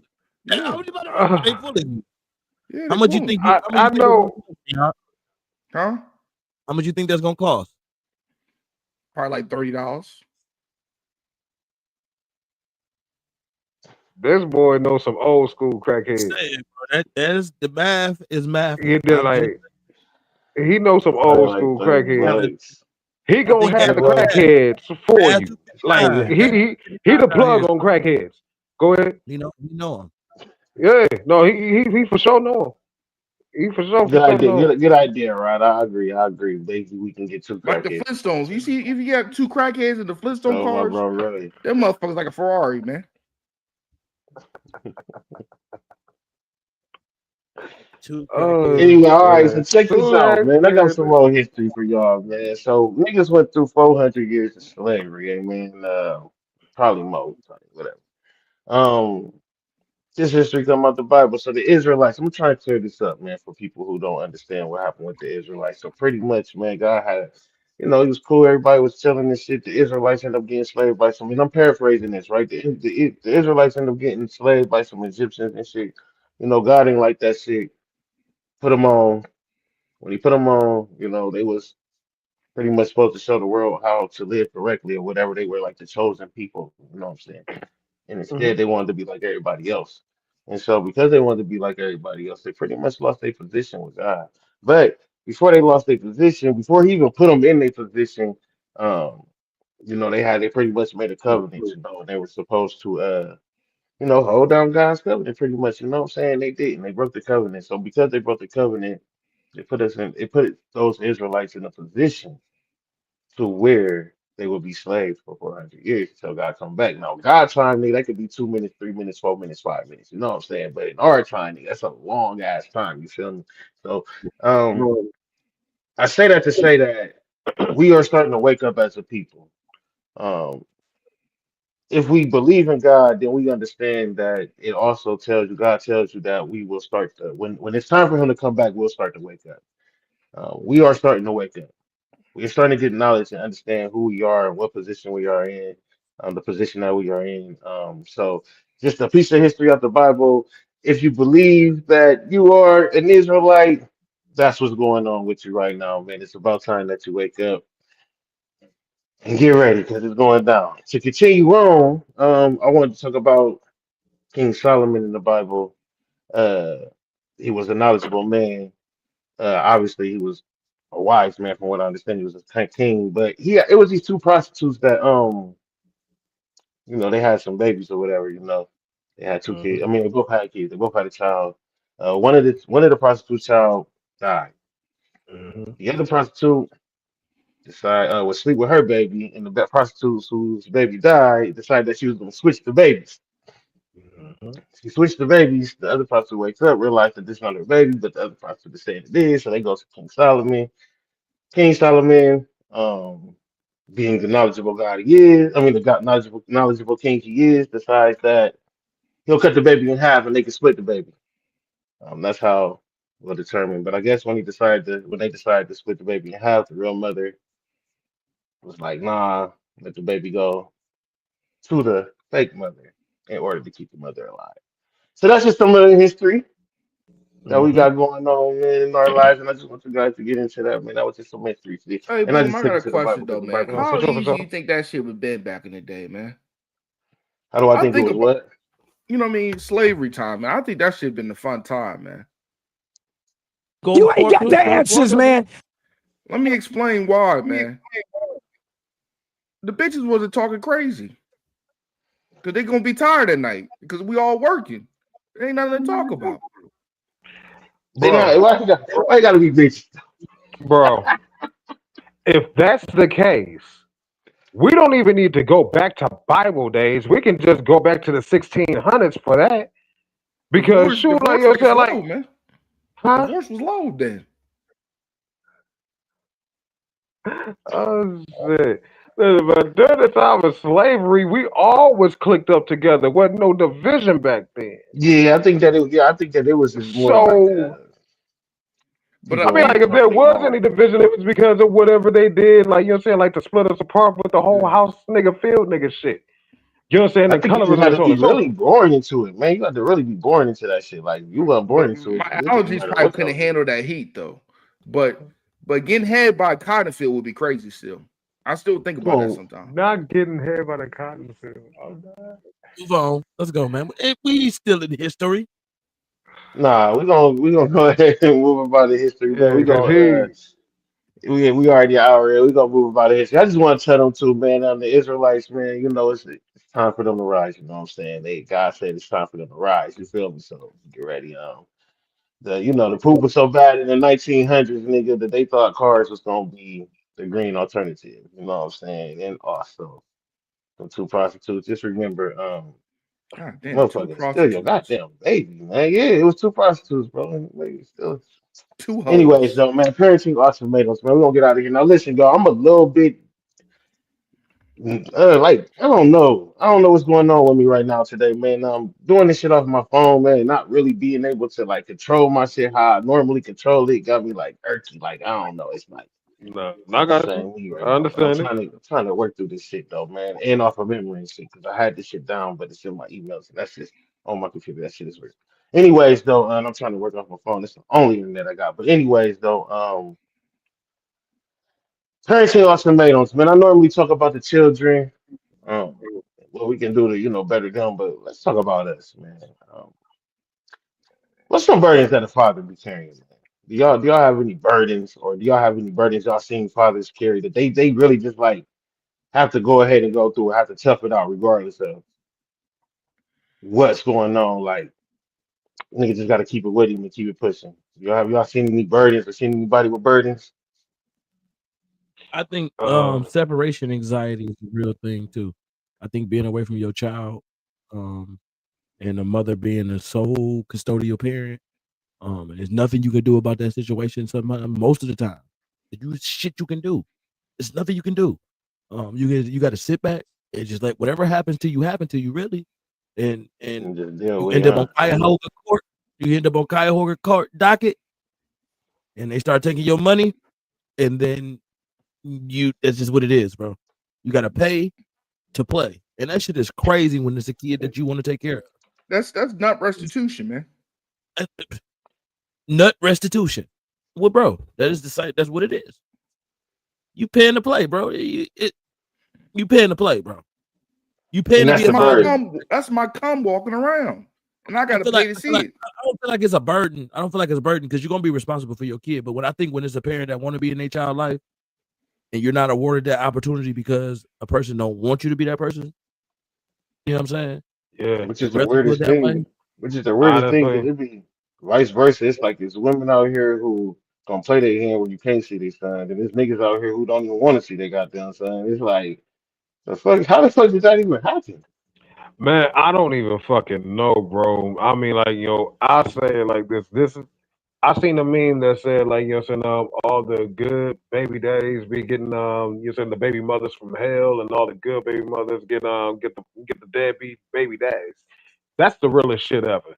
S3: I
S7: Yeah,
S3: was about to ask, are they
S6: Uh,
S3: fully?
S7: yeah,
S3: How
S7: they
S3: much you
S7: pulling,
S3: think?
S6: I
S3: How much you
S6: I
S3: think? It's gonna
S6: know
S3: cost, Sean?
S7: huh?
S3: How much you think that's gonna cost?
S7: Probably like $30.
S6: this boy knows some old school crackheads.
S3: Say, bro, that is the math is
S6: He
S3: mathing.
S6: did like he knows some
S1: Probably
S6: old
S1: like
S6: school
S1: 30
S6: crackheads.
S3: math.
S1: bucks.
S6: He
S3: I
S6: gonna
S3: think
S6: have
S3: that
S6: the
S1: What?
S6: crackheads for
S3: math
S6: you.
S3: too
S6: Like
S3: fine.
S6: he
S3: That
S6: he he the
S3: out here,
S6: plug on crackheads. Go ahead.
S3: you know him.
S6: Yeah, no, he for sure know. He for
S1: Good
S6: sure
S1: idea.
S6: know.
S1: Good idea, right? I agree. I agree. Maybe we can get two
S7: Like the
S1: crackheads.
S7: Flintstones. You see, if you got two crackheads in the Flintstone
S1: So my
S7: cars,
S1: bro, really.
S7: them motherfuckers like a Ferrari, man.
S3: Two crackheads
S6: Oh
S3: in
S1: Anyway, all right. So
S6: man,
S1: check this
S6: two
S1: out, man. I got some
S6: crackheads.
S1: more history for y'all, man. So niggas went through 400 years of slavery. I mean, probably more, probably, whatever. Um, this history come out the Bible. So the Israelites, I'm trying to clear this up, man, for people who don't understand what happened with the Israelites. So pretty much, man, God had, he was cool. Everybody was chilling and shit. The Israelites ended up getting enslaved by some. And I'm paraphrasing this, right? The Israelites ended up getting enslaved by some Egyptians and shit. God didn't like that shit. Put them on. When he put them on, they was pretty much supposed to show the world how to live correctly or whatever. They were like the chosen people. You know what I'm saying? And
S6: Hmm.
S1: instead they wanted to be like everybody else. And so because they wanted to be like everybody else, they pretty much lost their position with God. But before they lost their position, before he even put them in their position, um, they pretty much made a covenant, and they were supposed to hold down God's covenant pretty much, you know what I'm saying? They didn't. They broke the covenant. So because they broke the covenant, it put those Israelites in a position to where they would be slaves for 400 years until God come back. Now, God time, nigga, that could be 2 minutes, 3 minutes, 4 minutes, 5 minutes. You know what I'm saying? But in our time, nigga, that's a long ass time. You feel me? So, um, I say that to say that we are starting to wake up as a people. Um, if we believe in God, then we understand that it also tells you, God tells you that we will start to, when it's time for Him to come back, we'll start to wake up. We are starting to wake up. We're starting to get knowledge and understand who we are and what position we are in, the position that we are in. So, just a piece of history of the Bible. If you believe that you are an Israelite, that's what's going on with you right now, man. It's about time that you wake up and get ready because it's going down. To continue on, I wanted to talk about King Solomon in the Bible. Uh, he was a knowledgeable man. Obviously, he was a wise man, from what I understand. He was a king, but it was these two prostitutes that they had some babies or whatever. They had two kids. I
S6: Hmm.
S1: mean, they both had kids. They both had a child. One of the prostitutes' child died.
S6: Hmm.
S1: The other prostitute would sleep with her baby, and the prostitute whose baby died decided that she was going to switch the babies. She switched the babies. The other prostitute wakes up, realizes that this is not her baby, but the other prostitute is saying it is. So they go to King Solomon. King Solomon, being the knowledgeable God he is, I mean the knowledgeable king he is, decides that he'll cut the baby in half and they can split the baby. That's how we'll determine. But I guess when they decided to split the baby in half, the real mother was like, nah, let the baby go to the fake mother in order to keep the mother alive. So that's just some of the history that we
S3: Mm-hmm.
S1: got going on, man, in our lives, and I just want you guys to get into that, man. That was just some history today,
S7: Hey,
S1: and I
S7: boom,
S1: just
S7: I
S1: took
S7: got
S1: it
S7: a
S1: to the Bible
S7: question
S1: because
S7: though,
S1: the
S7: man.
S1: Bible
S6: For
S7: How
S6: sure,
S1: says.
S6: for
S7: easy
S6: sure.
S7: you think that shit would been back in the day, man?
S1: How do I
S7: I
S1: think it
S7: think
S1: was
S7: about,
S1: what?
S7: you know what I mean, slavery time, man. I think that shit been a fun time, man.
S3: Go
S2: You ain't
S3: forth
S2: got
S3: to
S2: the
S3: explain why
S2: answers,
S3: though, bro.
S2: man.
S7: Let me explain why, man. The bitches wasn't talking crazy because they gonna be tired at night because we all working. There ain't nothing to talk about.
S1: They
S6: Bro,
S1: not. Why you gotta be bitches?
S6: bro. If that's the case, we don't even need to go back to Bible days. We can just go back to the 1600s for that. Because shoot, like
S7: Divorce
S6: you know what I'm
S7: rates
S6: saying, like,
S7: low, man.
S6: huh?
S7: Divorce was low then.
S6: Oh shit. Listen, but during the time of slavery, we always clicked up together. Wasn't no division back then.
S1: Yeah, I think that it. Yeah, I think that it was just more like
S6: So
S7: But
S6: I
S1: people
S6: mean,
S1: were
S6: like, if there
S1: talking
S6: was
S1: more.
S6: any division, it was because of whatever they did. Like, you know what I'm saying? Like, to split us apart with the whole
S7: yeah.
S6: house nigga field nigga shit. You know what I'm saying?
S1: I
S6: And
S1: think you just had
S6: colorism and
S1: to
S6: so on
S1: be
S6: and so
S1: really
S6: forth.
S1: born into it, man. You had to really be born into that shit. Like you weren't born
S7: But
S1: into it,
S7: my
S1: it didn't
S7: allergies
S1: matter
S7: probably
S1: what
S7: couldn't
S1: color.
S7: handle that heat though. But getting head by a cotton field would be crazy still. I still think
S1: Come
S7: about that
S1: on,
S7: sometimes.
S6: Not getting hit by the cotton field. Oh, God.
S3: Move on. Let's go, man. We still in history.
S1: nah, we gonna go ahead and move about the history, man.
S6: Yeah,
S1: We
S6: because
S1: gonna we already out here. We gonna move about the history. I just want to tell them too, man. The Israelites, man. You know it's time for them to rise. You know what I'm saying? God said it's time for them to rise. You feel me? So get ready. The poop was so bad in the 1900s, nigga, that they thought cars was gonna be the green alternative. You know what I'm saying? And also the two prostitutes. Just remember,
S7: God damn, two
S1: motherfucker, still your
S7: prostitutes,
S1: goddamn baby, man. Yeah, it was two prostitutes, bro. And maybe still.
S7: two
S1: Anyways,
S7: hoes.
S1: though, man, parenting ultimatums, man. We're gonna get out of here. Now listen, y'all, I'm a little bit like I don't know what's going on with me right now today, man. I'm doing this shit off my phone, man, not really being able to like control my shit how I normally control it. Got me like irky, like I don't know. It's like
S6: No,
S1: it's
S6: I
S1: not the
S6: got you.
S1: same me right
S6: I
S1: now, but
S6: understand it.
S1: I'm trying to work through this shit though, man, and off of memory and shit because I had this shit down, but it's in my emails and that's just on my computer. That shit is weird. Anyways, though, and I'm trying to work off my phone. It's the only internet I got. But anyways, though, parenting ultimatums, man. I normally talk about the children, um, what we can do to better them, but let's talk about us, man. What's some burdens that a father be carrying, man? Do y'all have any burdens, or do y'all have any burdens y'all seen fathers carry that they really just like have to go ahead and go through, have to tough it out regardless of what's going on? Like nigga just got to keep it with him and keep it pushing. Y'all seen any burdens or seen anybody with burdens?
S3: I think
S6: Um,
S3: separation anxiety is a real thing too. I think being away from your child, um, and the mother being the sole custodial parent, and there's nothing you can do about that situation. Most of the time, you shit you can do. There's nothing you can do. You got to sit back and just let whatever happens to you happen to you, really, and
S1: And just deal
S3: you
S1: with it,
S3: end up
S1: huh?
S3: on Cuyahoga Court. You end up on Cuyahoga Court docket, and they start taking your money, and then that's just what it is, bro. You got to pay to play, and that shit is crazy when it's a kid that you want to take care of.
S7: That's not restitution, man.
S3: Nut restitution. Well, bro, that is the site. That's what it is. You paying to play, bro. You paying to play, bro. You paying
S1: And
S3: to
S1: that's
S3: be
S7: That's
S3: a
S1: the
S7: my
S3: father.
S1: burden.
S7: cum. That's my cum walking around, and I
S3: I
S7: gotta
S3: feel
S7: pay
S3: like
S7: to
S3: I feel
S7: see
S3: like
S7: it.
S3: I don't feel like it's a burden. I don't feel like it's a burden because you're gonna be responsible for your kid. But when it's a parent that want to be in their child life and you're not awarded that opportunity because a person don't want you to be that person, you know what I'm saying?
S6: yeah,
S1: Which is
S3: And
S1: the
S3: rather do it
S1: weirdest
S3: that way.
S1: thing. Which is the weirdest thing because
S6: honestly,
S1: it be vice versa. It's like there's women out here who gonna play their hand where you can't see their son, and there's niggas out here who don't even want to see their goddamn son. It's like the fuck. How the fuck did that even happen?
S6: Man, I don't even fucking know, bro. I mean, like, I say it like this. This is I seen a meme that said like, saying all the good baby daddies be getting saying the baby mothers from hell, and all the good baby mothers get the deadbeat baby daddies. That's the realest shit ever.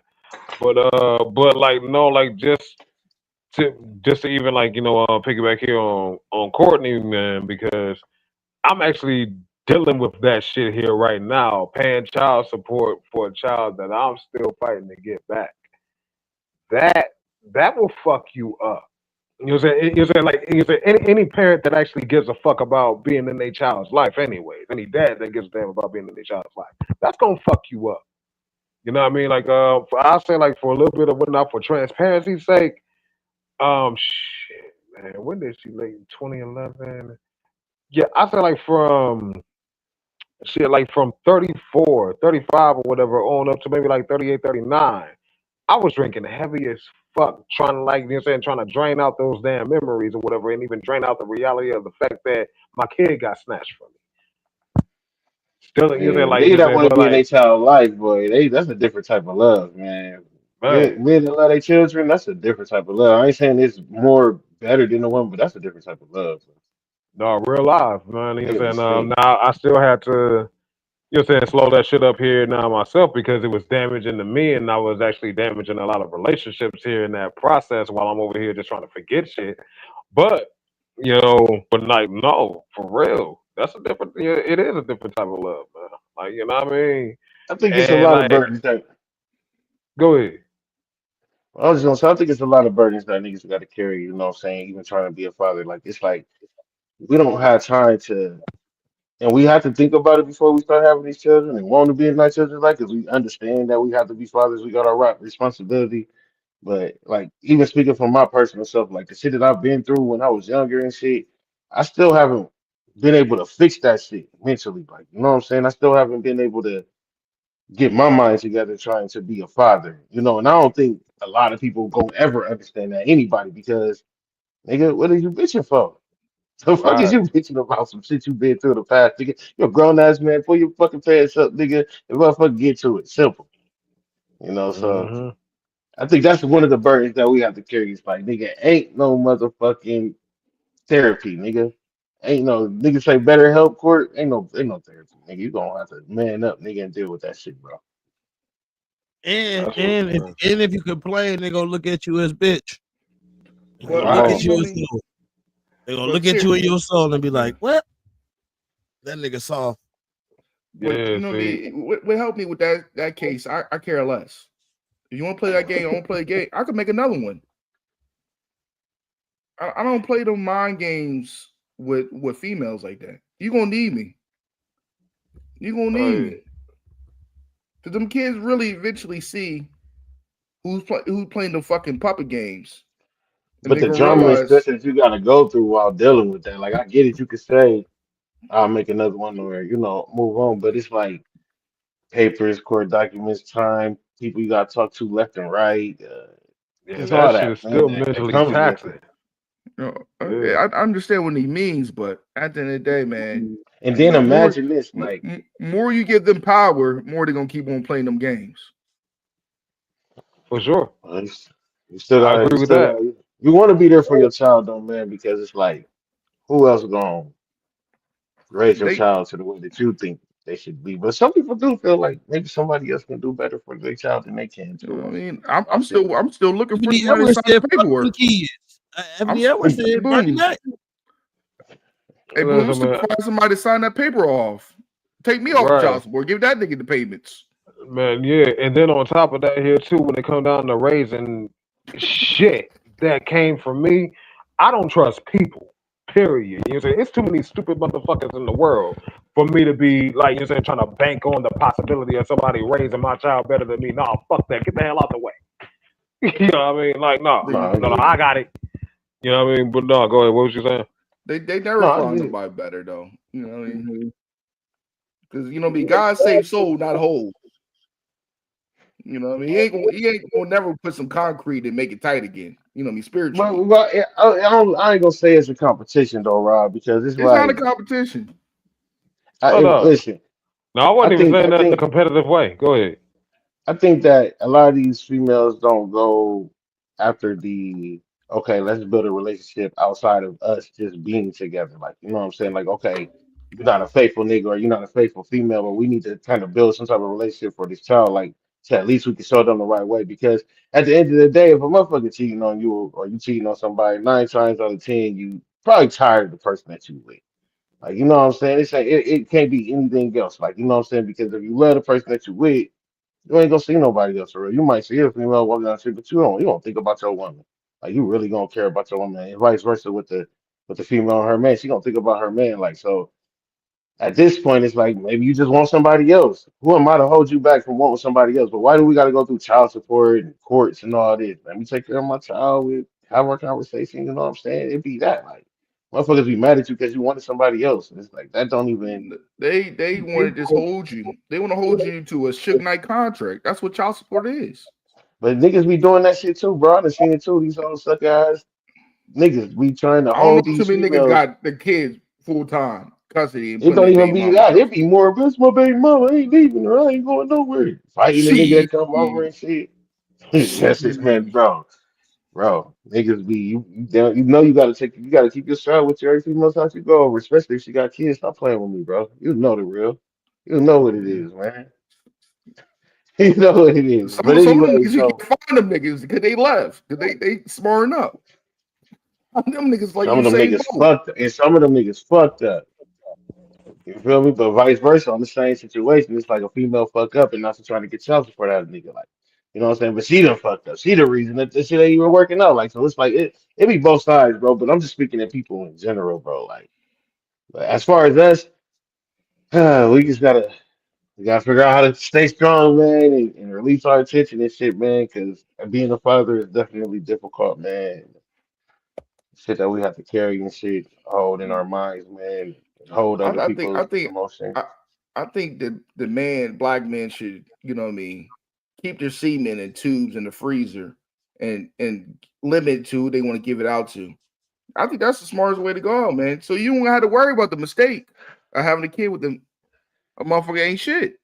S6: But like no, like to just to even like piggyback here on Courtney, man, because I'm actually dealing with that shit here right now, paying child support for a child that I'm still fighting to get back. That that will fuck you up. You know what I'm saying? You know what I'm saying? Like you know what I'm saying? Any parent that actually gives a fuck about being in their child's life, anyways, any dad that gives a damn about being in their child's life, that's gonna fuck you up. You know what I mean? Like, I say like for a little bit of whatnot for transparency's sake. Shit, man, when did she leave? 2011. Yeah, I say like from shit, like from 34, 35 or whatever on up to maybe like 38, 39. I was drinking heavy as fuck, trying to like, you know what I'm saying, trying to drain out those damn memories or whatever, and even drain out the reality of the fact that my kid got snatched from me. Still, you know what I'm saying,
S1: Yeah,
S6: like, you
S1: nigga
S6: know what
S1: that
S6: I'm saying,
S1: want to
S6: but
S1: be in their
S6: like,
S1: child life, boy, that's a different type of love, man.
S6: man,
S1: Men that love their children, that's a different type of love. I ain't saying it's more better than the one, but that's a different type of love.
S6: no, real life, man. You know what
S1: Nigga
S6: I'm saying?
S1: distinct.
S6: Now I still had to, you know what I'm saying, slow that shit up here now myself because it was damaging to me and I was actually damaging a lot of relationships here in that process while I'm over here just trying to forget shit. But but like no, for real, that's a different. Yeah, it is a different type of love, man. Like you know what I mean.
S1: I think it's a
S6: And
S1: lot of
S6: like,
S1: burdens that
S6: go ahead.
S1: I was gonna say. I think it's a lot of burdens that niggas got to carry. You know what I'm saying? Even trying to be a father, like it's like we don't have time to, and we have to think about it before we start having these children and want to be in our children's life because we understand that we have to be fathers. We got our right responsibility. But like even speaking from my personal self, like the shit that I've been through when I was younger and shit, I still haven't been able to fix that shit mentally. Like, you know what I'm saying? I still haven't been able to get my mind together trying to be a father, and I don't think a lot of people gonna ever understand that anybody because nigga, what are you bitching for? The fuck is
S6: Right.
S1: you bitching about some shit you been through in the past, nigga? You're a grown ass man, pull your fucking pants up, nigga, and motherfucker get to it. Simple. So
S6: Hmm.
S1: I think that's one of the burdens that we have to carry. It's like, nigga, ain't no motherfucking therapy, nigga. Ain't no nigga say better help court. Ain't no therapy, nigga. You gonna have to man up, nigga, and deal with that shit, bro.
S3: And
S6: That's what's
S3: and if and if you complain, they're gonna look at you as bitch. They're gonna look
S1: Right.
S3: at you as soul. They're gonna
S7: but
S3: look at you in
S7: seriously,
S3: your soul and be like, "What? That nigga soft."
S7: but
S6: yeah. See,
S7: what helped me with that case, I care less. If you want to play that game, I want to play a game. I could make another one. I don't play them mind games with females like that. You gonna need me. You gonna need
S6: hey,
S7: me. Cause them kids really eventually see who's playing the fucking puppet games, and
S1: But
S7: they
S1: the
S7: gonna
S1: drama and
S7: realize
S1: stress that you gotta go through while dealing with that, like I get it, you could say I'll make another one or move on, but it's like papers, court documents, time, people you gotta talk to left and right.
S6: yeah,
S1: It's all
S6: that shit is
S1: that, man,
S6: still
S1: that
S6: mentally
S1: comes with
S6: taxing.
S1: it.
S6: Yeah.
S7: I understand what he means, but at the end of the day, man,
S1: And then
S7: more
S1: imagine this, like,
S7: more you give them power, more they're gonna keep on playing them games.
S6: For sure.
S1: it's- you still
S6: I
S1: gotta,
S6: agree
S1: you
S6: with
S1: still
S6: that.
S1: gotta, you want to be there for your child, though, man, because it's like, who else gonna raise your
S7: They,
S1: child to the way that you think they should be? But some people do feel like maybe somebody else can do better for their child than they can
S7: you know
S1: too.
S7: what I mean,
S1: I feel
S7: I'm still looking for
S3: Ebony
S7: somebody to
S3: Edwards
S7: sign
S3: said,
S7: the
S3: "Fuck them
S7: paperwork.
S3: kids."
S7: I'm
S3: Ebony Edwards
S7: hey,
S3: said, "Bernie
S7: boom,
S3: Mac."
S7: hey boom, I'm
S6: Listen,
S7: still
S6: man.
S7: find somebody to sign that paper off. Take me off
S6: Right.
S7: child support. Give that nigga the payments.
S6: Man, yeah, and then on top of that here too, when it come down to raising shit that came from me, I don't trust people. Period. You know what I'm saying? It's too many stupid motherfuckers in the world for me to be like, you know what I'm saying, trying to bank on the possibility of somebody raising my child better than me. No, fuck that. Get the hell out the way. You know what I mean? Like, no,
S1: no,
S7: They
S1: I
S6: no, no,
S1: get
S6: I
S1: it.
S6: got it. You know what I mean? But no, go ahead. What was you saying?
S7: they
S1: No,
S7: never
S1: I
S7: find
S1: get it.
S7: nobody better though. You know what I mean? Because God save soul, not whole. You know what I mean? He ain't gonna never put some concrete and make it tight again. You know what I mean? Spiritually.
S1: But yeah, I ain't gonna say it's a competition though, Rob, because it's
S7: It's not a
S1: like
S7: competition.
S6: Oh no.
S1: listen.
S6: No, I
S1: I
S6: wasn't even
S1: think
S6: saying
S1: I
S6: that in a
S1: think
S6: competitive way. Go ahead.
S1: I think that a lot of these females don't go after the okay, let's build a relationship outside of us just being together. Like, you know what I'm saying? Like, okay, you're not a faithful nigga or you're not a faithful female, but we need to kind of build some type of relationship for this child. Like, so at least we can show them the right way. Because at the end of the day, if a motherfucker cheating on you or you cheating on somebody, 9 times out of 10, you probably tired of the person that you with. Like, you know what I'm saying? It can't be anything else. Like, you know what I'm saying? Because if you love the person that you with, you ain't gonna see nobody else for real. You might see a female walking down the street, but you don't think about your woman. Like you really gonna care about your woman, and vice versa with the female and her man. She gonna think about her man. Like so, at this point, it's like maybe you just want somebody else. Who am I to hold you back from wanting somebody else? But why do we got to go through child support and courts and all this? Let me take care of my child. We have our conversation. You know what I'm saying? It be that like motherfuckers be mad at you because you wanted somebody else. And it's like that don't even.
S7: They want to just hold you. They want to hold you to a Suge Knight contract. That's what child support is.
S1: But niggas be doing that shit too, bro. I done seen it too. These old suck ass niggas be trying to
S7: I don't know
S1: hold
S7: too
S1: these
S7: many niggas
S1: females.
S7: got the kids full time custody and
S1: It
S7: putting
S1: don't
S7: their
S1: even
S7: baby
S1: be
S7: mama
S1: that.
S7: child
S1: It be
S7: support.
S1: more of this. My baby mama ain't leaving her. I ain't going nowhere. Fighting the nigga
S7: Shit.
S1: that come over and shit. That's just man, bro. Bro, niggas be you know you gotta keep your stride with your every female house you go over, especially if she got kids. Stop playing with me, bro. You know the real. You know what it is, man. You know what it is. But
S7: Some of them
S1: anyway,
S7: niggas you
S1: so
S7: can't find them niggas because they left. Because they smarting up. Them niggas like
S1: some of them
S7: Usain
S1: niggas
S7: Bolt.
S1: fucked up, and some of them niggas fucked up. You feel me? But vice versa on the same situation. It's like a female fuck up and also trying to get child support out of a nigga. Like, you know what I'm saying? But she done fucked up. She the reason that this shit ain't even working out. Like, so it's like it be both sides, bro. But I'm just speaking to people in general, bro. Like, but as far as us, we just gotta figure out how to stay strong, man, and release our attention and shit, man. Because being a father is definitely difficult, man. Shit that we have to carry and shit, hold in our minds, man, and hold
S7: I,
S1: other
S7: I think I
S1: people's
S7: think
S1: emotions.
S7: I, I think that the black men should, you know what I mean, keep their semen in tubes in the freezer and limit to who they want to give it out to. I think that's the smartest way to go, man. So you don't have to worry about the mistake of having a kid with them. A motherfucker ain't shit.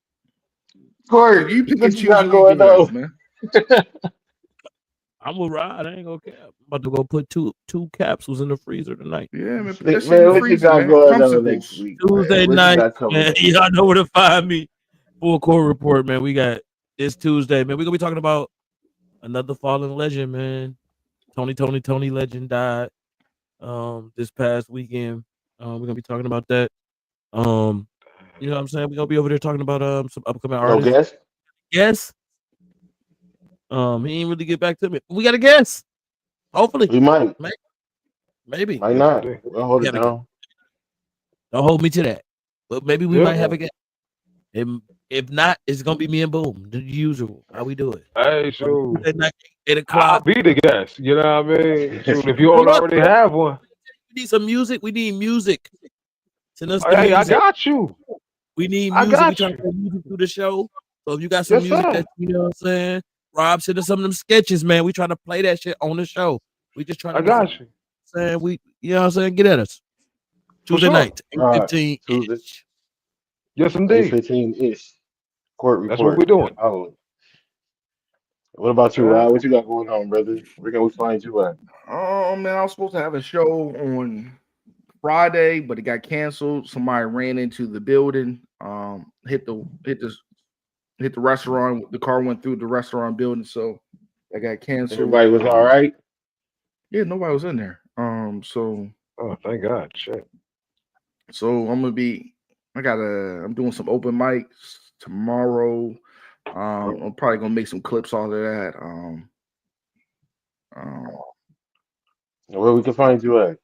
S7: So
S1: Court,
S7: you pick and
S1: what you
S7: choose
S1: got
S7: who you
S1: going
S7: give it out,
S1: on?
S7: man.
S3: I'm gonna ride. I ain't gonna cap. I'm about to go put two capsules in the freezer tonight.
S7: Yeah, man, put that
S1: Shit,
S7: shit in
S1: man,
S7: the
S1: what you
S7: freezer,
S1: got
S7: man.
S1: going on next
S7: Popsicles.
S1: week, man?
S3: Tuesday
S1: What you
S3: night,
S1: got coming
S3: man.
S1: up?
S3: Y'all know where to find me. Full court report, man. We got this Tuesday, man. We're gonna be talking about another fallen legend, man. Tony Legend died this past weekend. We're gonna be talking about that. Um, you know what I'm saying? We're gonna be over there talking about some upcoming
S1: No
S3: artists.
S1: guess?
S3: Guess. He ain't really get back to me. We got a guess. Hopefully.
S1: We might,
S3: Maybe. Maybe.
S1: might
S6: Yes,
S1: not.
S6: indeed.
S1: We'll hold
S3: We
S1: it
S3: got a guess.
S1: down.
S3: Don't hold me to that. But maybe we
S6: Yeah.
S3: might
S1: Yeah.
S3: have a guess. If not, it's gonna be me and Boom, the usual. How we do it.
S6: Hey,
S3: On
S6: shoot.
S3: Tuesday night, 8 o'clock.
S6: I'll be the guest. You know what I mean? Shoot, if you
S3: You know
S6: don't
S3: what?
S6: already have one,
S3: We need some music. We need music. Send us the
S6: hey, I
S3: music.
S6: got you.
S3: We need
S6: I
S3: music. We
S6: got
S3: trying to
S6: you.
S3: play music through the show. So if you got some
S6: Yes,
S3: music
S6: sir.
S3: that you know what I'm saying, Rob, send us some of them sketches, man. We trying to play that shit on the show. We just trying to
S6: I
S3: get some
S6: got you.
S3: saying we you know what I'm saying, get at us.
S6: For
S3: Tuesday
S6: sure.
S3: night,
S1: All right.
S3: 8:15
S1: Tuesday,
S3: ish.
S6: Yes, indeed.
S1: 8:15 ish. Court
S6: That's what
S1: report.
S6: we're doing.
S1: Oh, what about you,
S6: Yeah.
S1: Rod? What you got going on, brother? Where can we find you at?
S7: Oh man, I was supposed to have a show on Friday, but it got canceled. Somebody ran into the building, hit the restaurant. The car went through the restaurant building, so that got canceled.
S1: Everybody was all right.
S7: Yeah, nobody was in there.
S6: Oh, thank God. Shit.
S7: So I'm doing some open mics tomorrow. I'm probably gonna make some clips out of that. Um,
S1: Where we can find you at?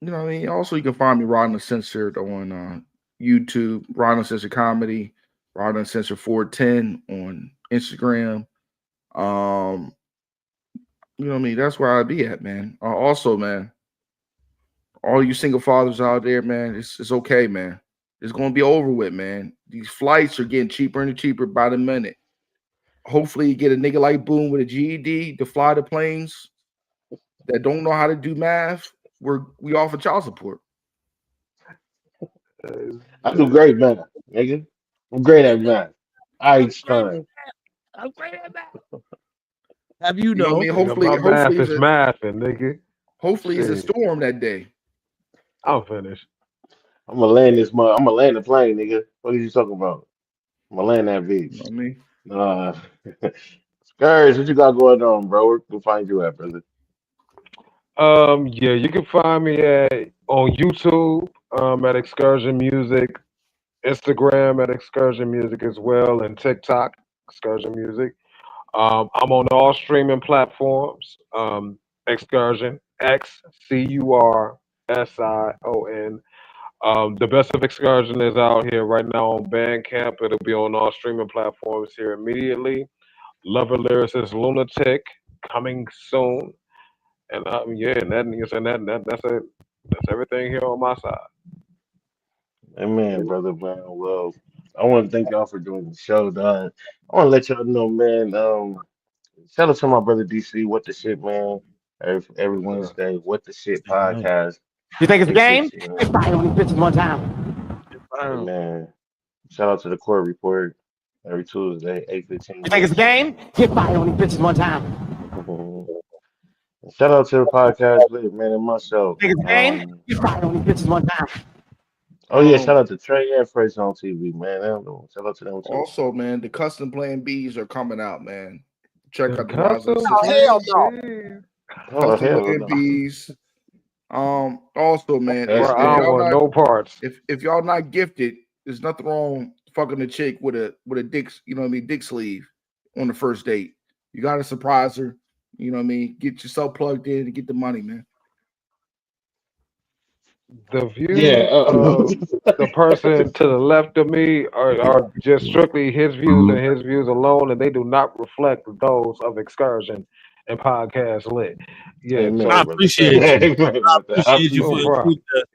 S7: you know what I mean? Also, you can find me Rod Uncensored on YouTube, Rod Uncensored Comedy, Rod Uncensored 410 on Instagram. Um, you know what I mean? That's where I'd be at, man. Also, man, all you single fathers out there, man, it's okay, man. It's gonna be over with, man. These flights are getting cheaper and cheaper by the minute. Hopefully, you get a nigga like Boom with a GED to fly the planes that don't know how to do math. We offer child support.
S6: Uh,
S1: I do great, man, nigga. I'm great at math.
S3: I'm great at
S1: Einstein.
S3: math. I'm great at math. Have you
S7: You know what I
S3: know?
S7: mean?
S6: Nigga, my math is mathing, nigga.
S7: Hopefully it's a
S6: Shit.
S7: storm that day.
S6: I'm finished.
S1: I'm gonna land this mother. I'm gonna land the plane, nigga. What are you talking about? I'm gonna land that
S7: You know
S1: bitch.
S7: what I mean?
S1: Nah. Scourge, what you got going on, bro? Where can we find you at, brother?
S6: Yeah, you can find me on YouTube at Excursion Music, Instagram at Excursion Music as well, and TikTok Excursion Music. I'm on all streaming platforms. Excursion Xcursion. The best of Excursion is out here right now on Bandcamp. It'll be on all streaming platforms here immediately. Lover Lyricist Lunatic coming soon. And yeah, and that's it. That's everything here on my side.
S1: Amen, brother, man. Well, I want to thank y'all for doing the show, dog. I want to let y'all know, man. Shout out to my brother DC. What the shit, man? Every
S6: Yes, sir.
S1: Wednesday, What the Shit
S3: Stay nice.
S1: podcast,
S2: You think it's a game?
S1: 8:15.
S2: Get fired on these bitches one time.
S3: Wow.
S1: Amen. Shout out to the court report every Tuesday, 8:15
S2: You think it's a game? Get fired on these bitches one time.
S1: Shout out to the podcast, man, and myself.
S2: You think it's a game? Get fired on these bitches one time.
S1: Oh yeah, shout out to Trey and Fresh on TV, man. Shout out to them too.
S7: Also, man, the custom Plan Bs are coming out, man. Check out the
S6: Custom
S7: Rising
S2: Oh, hell no.
S1: Oh
S7: Custom
S1: hell
S7: Plan
S1: no.
S7: Bs. Also, man,
S1: That's
S6: Bro, I
S7: if
S6: don't
S7: y'all
S6: want
S7: not
S6: no parts.
S7: if y'all not gifted, there's nothing wrong fucking a chick with a dick, you know what I mean, dick sleeve on the first date. You gotta surprise her, you know what I mean. Get yourself plugged in and get the money, man.
S6: The
S1: Yeah.
S6: views of the person to the left of me are just strictly his views and his views alone, and they do not reflect those of Excursion and Podcast Lit. Yeah,
S1: Amen,
S3: I
S6: so
S1: brother.
S3: appreciate you.
S1: Amen,
S3: I
S1: brother. I
S3: appreciate you
S6: no
S3: for
S1: appreciate
S6: problem.
S3: including that.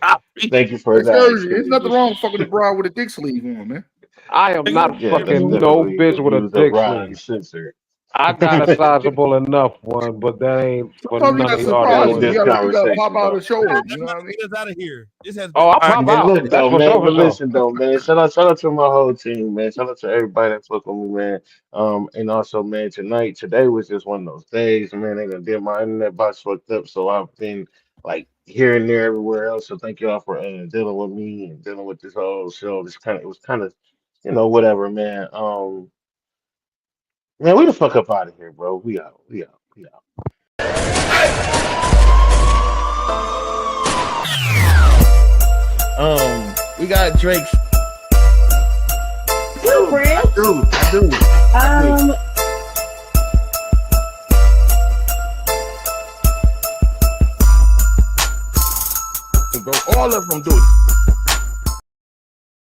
S3: I appreciate
S1: Thank you for that.
S7: Excursion, there's
S1: Excuse
S7: nothing
S1: me.
S7: wrong with fucking a broad with a dick sleeve on, man.
S6: I am
S3: it.
S6: not
S1: Yeah, that's
S6: fucking no
S1: definitely the
S6: bitch with a
S1: views of
S6: dick
S1: Rod
S6: sleeve.
S1: Uncensored.
S6: I got a sizable enough one, but that ain't for
S7: Sometimes you
S6: none
S7: gotta
S6: of y'all
S1: That
S7: surprise
S1: ain't
S7: them.
S6: doing
S1: this
S6: it.
S7: You gotta pop
S1: conversation
S7: out
S1: though.
S7: and show them, you know what I mean?
S3: Get us out of here. This has been
S6: Oh, I
S3: our
S6: pop
S1: Man,
S6: out.
S1: look
S6: That's
S1: though,
S6: for
S1: man.
S6: sure, for
S1: But
S6: sure.
S1: listen though, man. Shout out to my whole team, man. Shout out to everybody that fuck with me, man. And also, man, today was just one of those days, man. They done did my internet box fucked up, so I've been like here and there, everywhere else. So thank y'all for dealing with me and dealing with this whole show. It was kind of, whatever, man. Man, we the fuck up out of here, bro. We out. We out. We out.
S3: We got Drake's.
S8: Two friends.
S3: I do.
S8: Um,
S3: Bro, all of them do it.